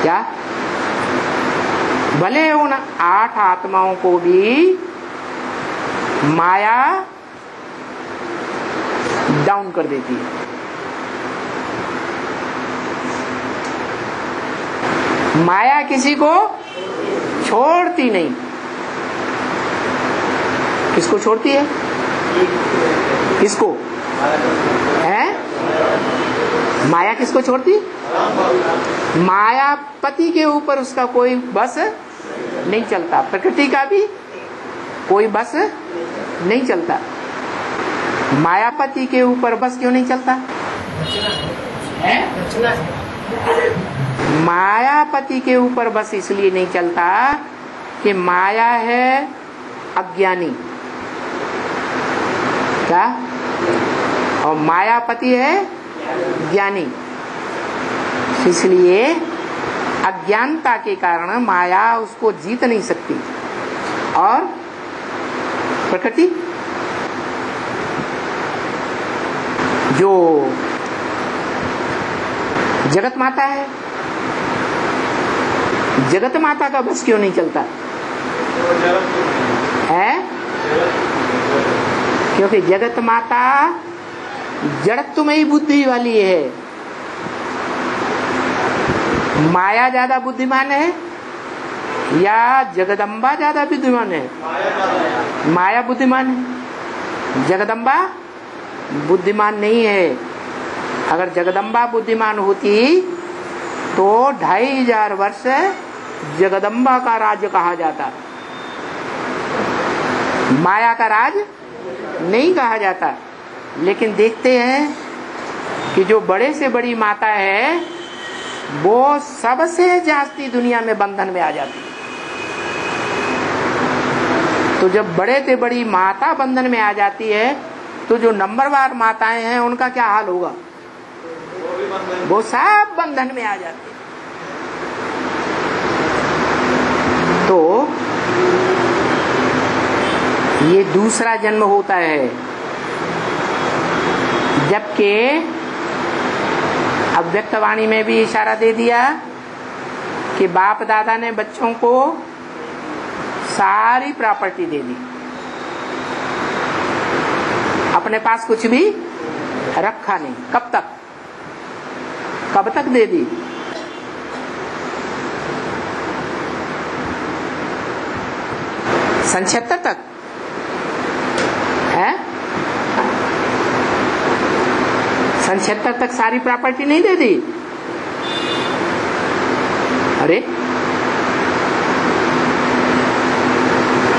क्या? भले उन 8 आत्माओं को भी माया डाउन कर देती है। माया किसी को छोड़ती नहीं। किसको छोड़ती है? किसको है? माया किसको छोड़ती? मायापति के ऊपर उसका कोई बस नहीं चलता, प्रकृति का भी कोई बस नहीं चलता। मायापति के ऊपर बस क्यों नहीं चलता है? मायापति के ऊपर बस इसलिए नहीं चलता कि माया है अज्ञानी, क्या? और मायापति है ज्ञानी। इसलिए अज्ञानता के कारण माया उसको जीत नहीं सकती। और प्रकृति जो जगत माता है, जगत माता का बस क्यों नहीं चलता है? क्योंकि जगत माता जड़त्वमयी बुद्धि वाली है। माया ज्यादा बुद्धिमान है या जगदम्बा ज्यादा बुद्धिमान है? माया बुद्धिमान है, जगदम्बा बुद्धिमान नहीं है। अगर जगदम्बा बुद्धिमान होती तो 2500 वर्ष जगदम्बा का राज्य कहा जाता, माया का राज नहीं कहा जाता। लेकिन देखते हैं कि जो बड़े से बड़ी माता है वो सबसे जास्ती दुनिया में बंधन में आ जाती है। तो जब बड़े से बड़ी माता बंधन में आ जाती है तो जो नंबरवार माताएं हैं उनका क्या हाल होगा? वो सब बंधन में आ जाती है। तो ये दूसरा जन्म होता है, जबकि अव्यक्तवाणी में भी इशारा दे दिया कि बाप दादा ने बच्चों को सारी प्रॉपर्टी दे दी, अपने पास कुछ भी रखा नहीं। कब तक? कब तक दे दी? सन 76 तक है, सन 76 तक सारी प्रॉपर्टी नहीं दे दी। अरे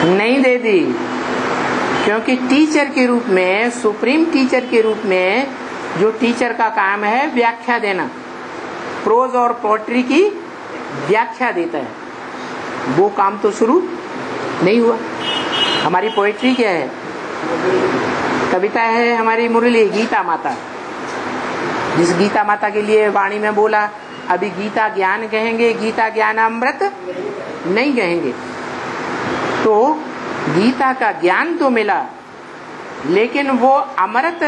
नहीं दे दी, क्योंकि टीचर के रूप में, सुप्रीम टीचर के रूप में जो टीचर का काम है व्याख्या देना, प्रोज और पोएट्री की व्याख्या देता है, वो काम तो शुरू नहीं हुआ। हमारी पोएट्री क्या है? कविता है हमारी मुरली गीता माता, जिस गीता माता के लिए वाणी में बोला अभी गीता ज्ञान कहेंगे, गीता ज्ञान अमृत नहीं कहेंगे। तो गीता का ज्ञान तो मिला, लेकिन वो अमृत,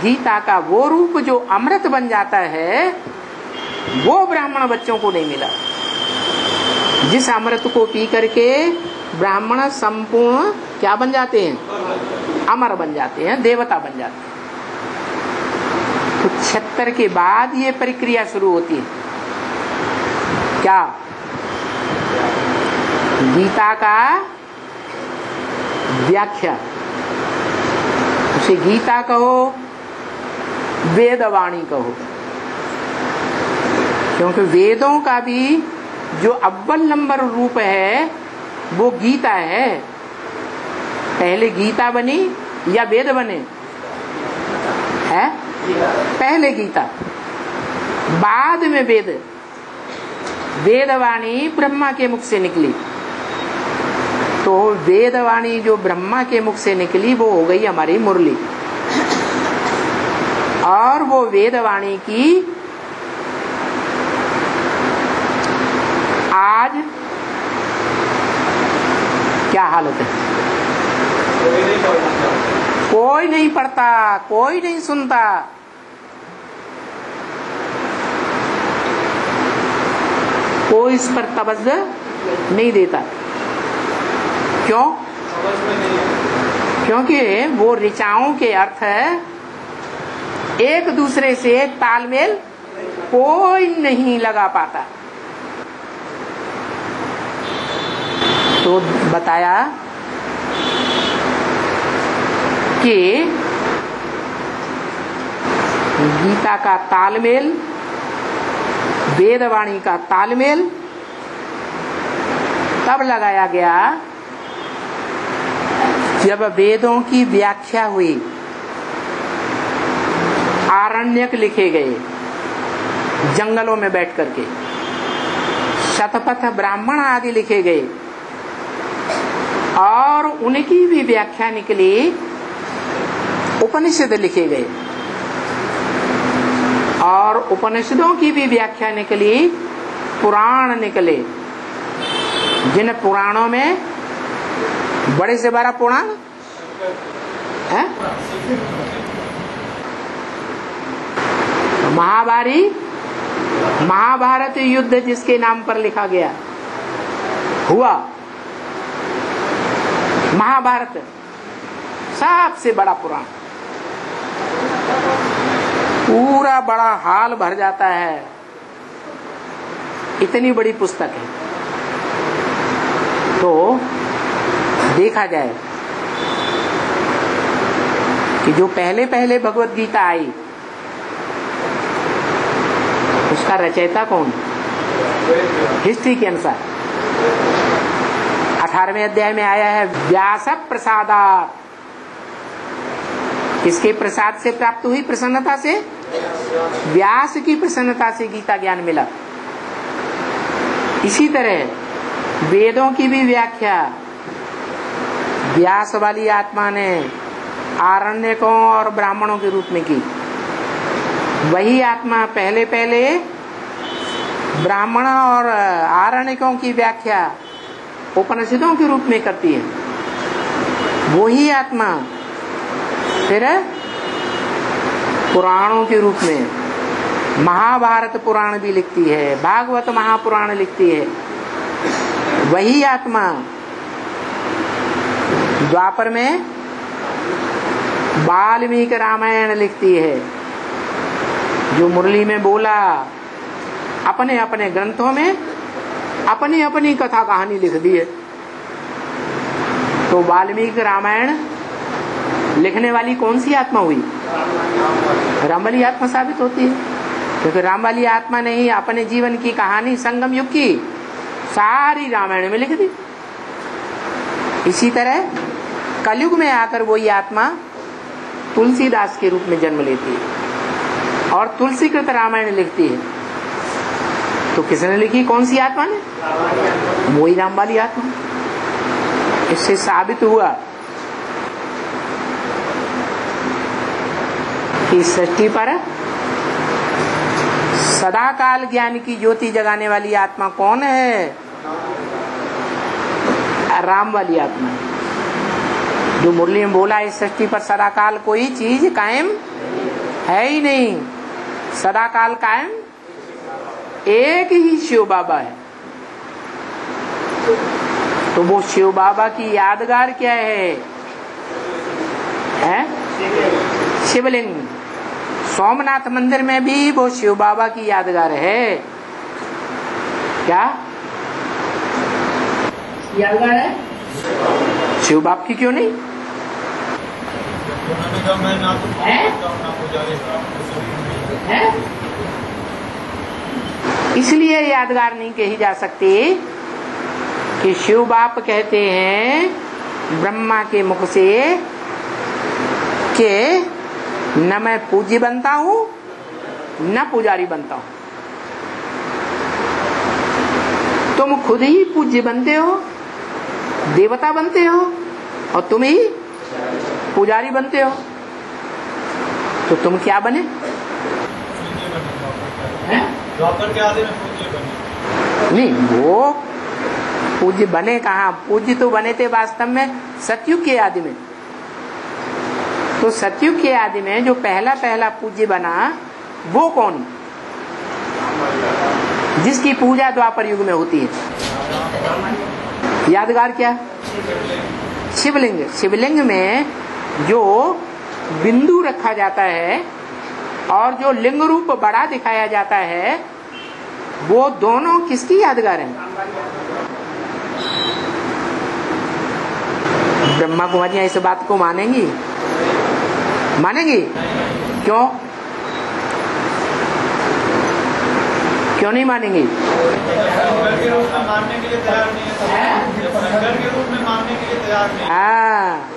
गीता का वो रूप जो अमृत बन जाता है, वो ब्राह्मण बच्चों को नहीं मिला। जिस अमृत को पी करके ब्राह्मण संपूर्ण क्या बन जाते हैं? अमर बन जाते हैं, देवता बन जाते हैं। तो 76 के बाद ये प्रक्रिया शुरू होती है। क्या? गीता का व्याख्या, उसे गीता कहो, वेदवाणी कहो, क्योंकि वेदों का भी जो अव्वल नंबर रूप है वो गीता है। पहले गीता बनी या वेद बने? है पहले गीता, बाद में वेद। वेदवाणी ब्रह्मा के मुख से निकली, तो वेदवाणी जो ब्रह्मा के मुख से निकली वो हो गई हमारी मुरली। और वो वेदवाणी की आज क्या हालत है? कोई नहीं पढ़ता, कोई नहीं सुनता। कोई इस पर तवज्जो नहीं देता। क्यों? क्योंकि वो ऋचाओं के अर्थ एक दूसरे से तालमेल कोई नहीं लगा पाता। तो बताया कि गीता का तालमेल, वेदवाणी का तालमेल तब लगाया गया जब वेदों की व्याख्या हुई, आरण्यक लिखे गए जंगलों में बैठ करके, शतपथ ब्राह्मण आदि लिखे गए, और उनकी भी व्याख्या निकली, उपनिषद लिखे गए, और उपनिषदों की भी व्याख्या निकली, पुराण निकले। जिन पुराणों में बड़े से बड़ा पुराण है महाभारत युद्ध जिसके नाम पर लिखा गया हुआ, महाभारत सबसे बड़ा पुराण, पूरा बड़ा हाल भर जाता है, इतनी बड़ी पुस्तक है। तो देखा जाए कि जो पहले पहले भगवत गीता आई उसका रचयिता कौन? हिस्ट्री के अनुसार 18वें अध्याय में आया है व्यास प्रसादात्। किसके प्रसाद से प्राप्त हुई? प्रसन्नता से, व्यास की प्रसन्नता से गीता ज्ञान मिला। इसी तरह वेदों की भी व्याख्या व्यास वाली आत्मा ने आरण्यकों और ब्राह्मणों के रूप में की। वही आत्मा पहले पहले ब्राह्मण और आरण्यकों की व्याख्या उपनिषदों के रूप में करती है। वही आत्मा फिर पुराणों के रूप में महाभारत पुराण भी लिखती है, भागवत महापुराण लिखती है। वही आत्मा द्वापर में वाल्मीकि रामायण लिखती है, जो मुरली में बोला, अपने अपने ग्रंथों में अपनी अपनी कथा कहानी लिख दी है। तो वाल्मीकि रामायण लिखने वाली कौन सी आत्मा हुई? राम वाली आत्मा साबित होती है, क्योंकि राम वाली आत्मा ने ही अपने जीवन की कहानी संगम युग की सारी रामायण में लिख दी। इसी तरह कलयुग में आकर वही आत्मा तुलसीदास के रूप में जन्म लेती है और तुलसीकृत रामायण लिखती है। तो किसने लिखी? कौन सी आत्मा ने? वही राम वाली आत्मा। इससे साबित हुआ कि सृष्टि पर सदा काल ज्ञान की ज्योति जगाने वाली आत्मा कौन है? राम वाली आत्मा। जो मुरली में बोला, इस सृष्टि पर सदा काल कोई चीज कायम है ही नहीं, सदा काल कायम एक ही शिव बाबा है। तो वो शिव बाबा की यादगार क्या है? शिवलिंग। सोमनाथ मंदिर में भी वो शिव बाबा की यादगार है। क्या यादगार है? शिव बाप की क्यों नहीं? इसलिए यादगार नहीं कही जा सकती कि शिव बाप कहते हैं ब्रह्मा के मुख से कि न मैं पूज्य बनता हूं न पुजारी बनता हूं। तुम खुद ही पूज्य बनते हो, देवता बनते हो, और तुम ही पुजारी बनते हो। तो तुम क्या बने? द्वापर के आदि में पूज्य बने। नहीं, वो पूज्य बने कहाँ? पूज्य तो बने थे वास्तव में सतयुग के आदि में। तो सतयुग के आदि में जो पहला पहला पूज्य बना वो कौन? जिसकी पूजा द्वापर युग में होती है। यादगार क्या? शिवलिंग। शिवलिंग में जो बिंदु रखा जाता है और जो लिंग रूप बड़ा दिखाया जाता है, वो दोनों किसकी यादगार है? ब्रह्मा कुमारियां इस बात को मानेंगी? मानेंगी? क्यों? क्यों नहीं मानेंगी? शंकर के रूप में मानने के लिए तैयार नहीं है। शंकर के रूप में मानने के लिए तैयार नहीं है। हाँ,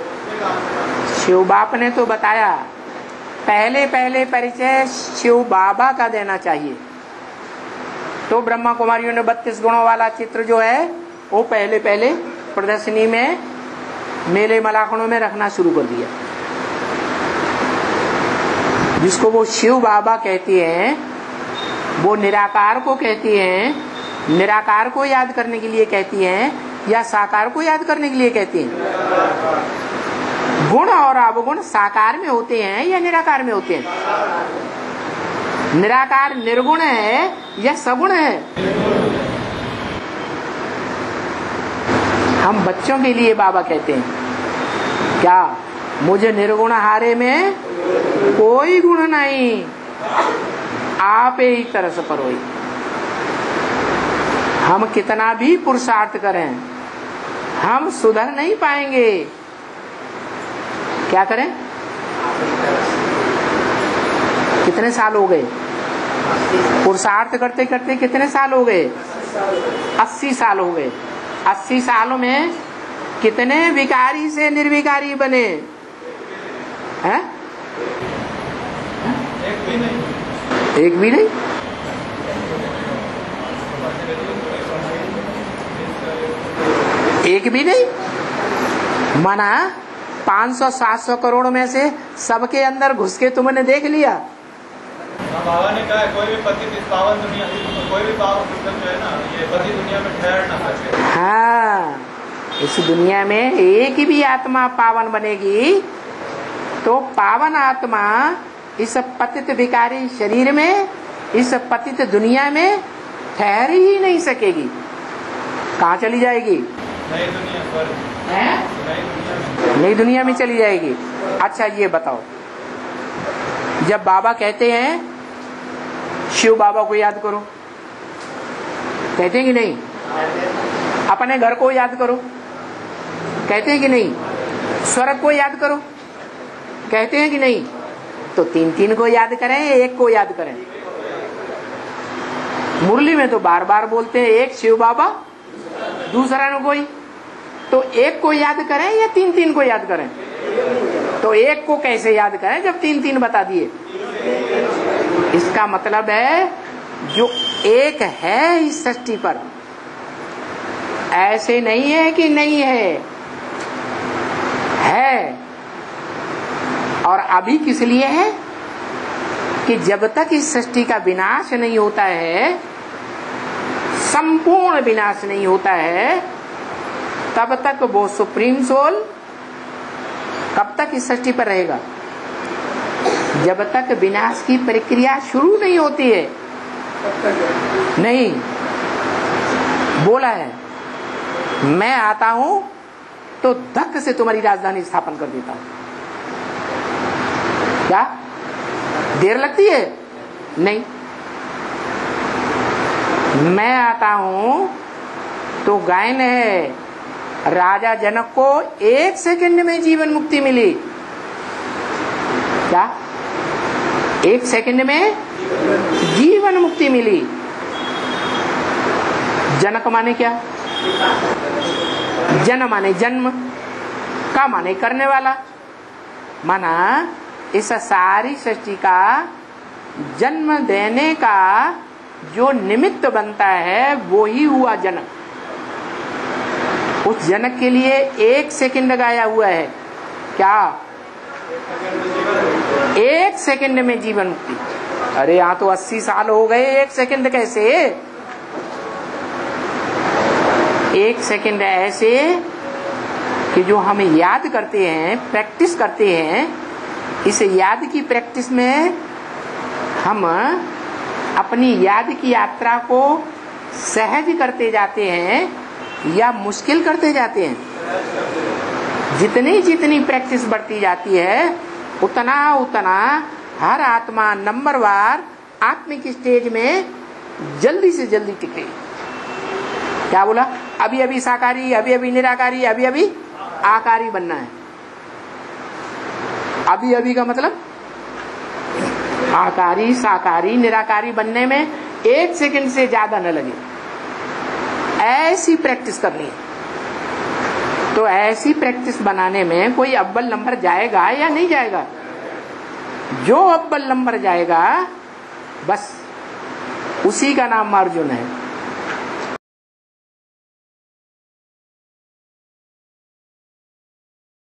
शिव बाप ने तो बताया, पहले पहले परिचय शिव बाबा का देना चाहिए। तो ब्रह्मा कुमारियों ने 32 गुणों वाला चित्र जो है वो पहले पहले प्रदर्शनी में, मेले मलाखनों में रखना शुरू कर दिया। जिसको वो शिव बाबा कहती हैं, वो निराकार को कहती हैं। निराकार को याद करने के लिए कहती हैं या साकार को याद करने के लिए कहती हैं? गुण और अवगुण साकार में होते हैं या निराकार में होते हैं? निराकार निर्गुण है या सगुण है? हम बच्चों के लिए बाबा कहते हैं क्या? मुझे निर्गुण हारे में कोई गुण नहीं, आप ही तरस परोई। हम कितना भी पुरुषार्थ करें, हम सुधर नहीं पाएंगे। क्या करें? कितने साल हो गए पुरुषार्थ करते करते? कितने साल हो गए? 80 साल हो गए। 80 सालों में कितने विकारी से निर्विकारी बने हैं? एक भी नहीं। एक भी नहीं। माना 500-700 करोड़ में से सबके अंदर घुस के तुमने देख लिया। बाबा ने कहा कोई भी पति इस पावन दुनिया, कोई भी पावन पुस्तक जो है ना, ये पति दुनिया में ठहर ना सके। हाँ, इस दुनिया में एक भी आत्मा पावन बनेगी तो पावन आत्मा इस पतित विकारी शरीर में, इस पतित दुनिया में ठहर ही नहीं सकेगी। कहाँ चली जाएगी? नई दुनिया पर, नई दुनिया में चली जाएगी। अच्छा ये बताओ, जब बाबा कहते हैं शिव बाबा को याद करो, कहते हैं कि नहीं? अपने घर को याद करो, कहते हैं कि नहीं? स्वर को याद करो, कहते हैं कि नहीं? तो 3 को याद करें या 1 को याद करें? मुरली में तो बार बार बोलते हैं, एक शिव बाबा दूसरा न कोई। तो 1 को याद करें या 3 को याद करें? तो 1 को कैसे याद करें जब 3 बता दिए? इसका मतलब है जो एक है इस सृष्टि पर, ऐसे नहीं है कि नहीं है, है। और अभी किस लिए है? कि जब तक इस सृष्टि का विनाश नहीं होता है, संपूर्ण विनाश नहीं होता है, तब तक वो सुप्रीम सोल कब तक इस सृष्टि पर रहेगा? जब तक विनाश की प्रक्रिया शुरू नहीं होती है। नहीं बोला है, मैं आता हूं तो धक से तुम्हारी राजधानी स्थापन कर देता हूं। क्या देर लगती है? नहीं। मैं आता हूं तो गायन है, राजा जनक को 1 सेकंड में जीवन मुक्ति मिली। क्या 1 सेकंड में जीवन मुक्ति मिली? जनक माने क्या? जन माने जन्म, का माने करने वाला। माना इस सारी सृष्टि का जन्म देने का जो निमित्त बनता है वो ही हुआ जनक। उस जनक के लिए 1 सेकंड गाया हुआ है। क्या 1 सेकंड में जीवन मुक्ति? अरे यहाँ तो 80 साल हो गए, 1 सेकंड कैसे? 1 सेकंड ऐसे कि जो हम याद करते हैं, प्रैक्टिस करते हैं, इस याद की प्रैक्टिस में हम अपनी याद की यात्रा को सहज करते जाते हैं या मुश्किल करते जाते हैं। जितनी जितनी प्रैक्टिस बढ़ती जाती है, उतना उतना हर आत्मा नंबरवार आत्मिक स्टेज में जल्दी से जल्दी टिके। क्या बोला? अभी अभी साकारी, अभी अभी निराकारी, अभी अभी आकारी बनना है। अभी अभी का मतलब आकारी, साकारी, निराकारी बनने में 1 सेकंड से ज्यादा न लगे। ऐसी प्रैक्टिस करनी है। तो ऐसी प्रैक्टिस बनाने में कोई अव्वल नंबर जाएगा या नहीं जाएगा? जो अव्वल नंबर जाएगा बस उसी का नाम अर्जुन है।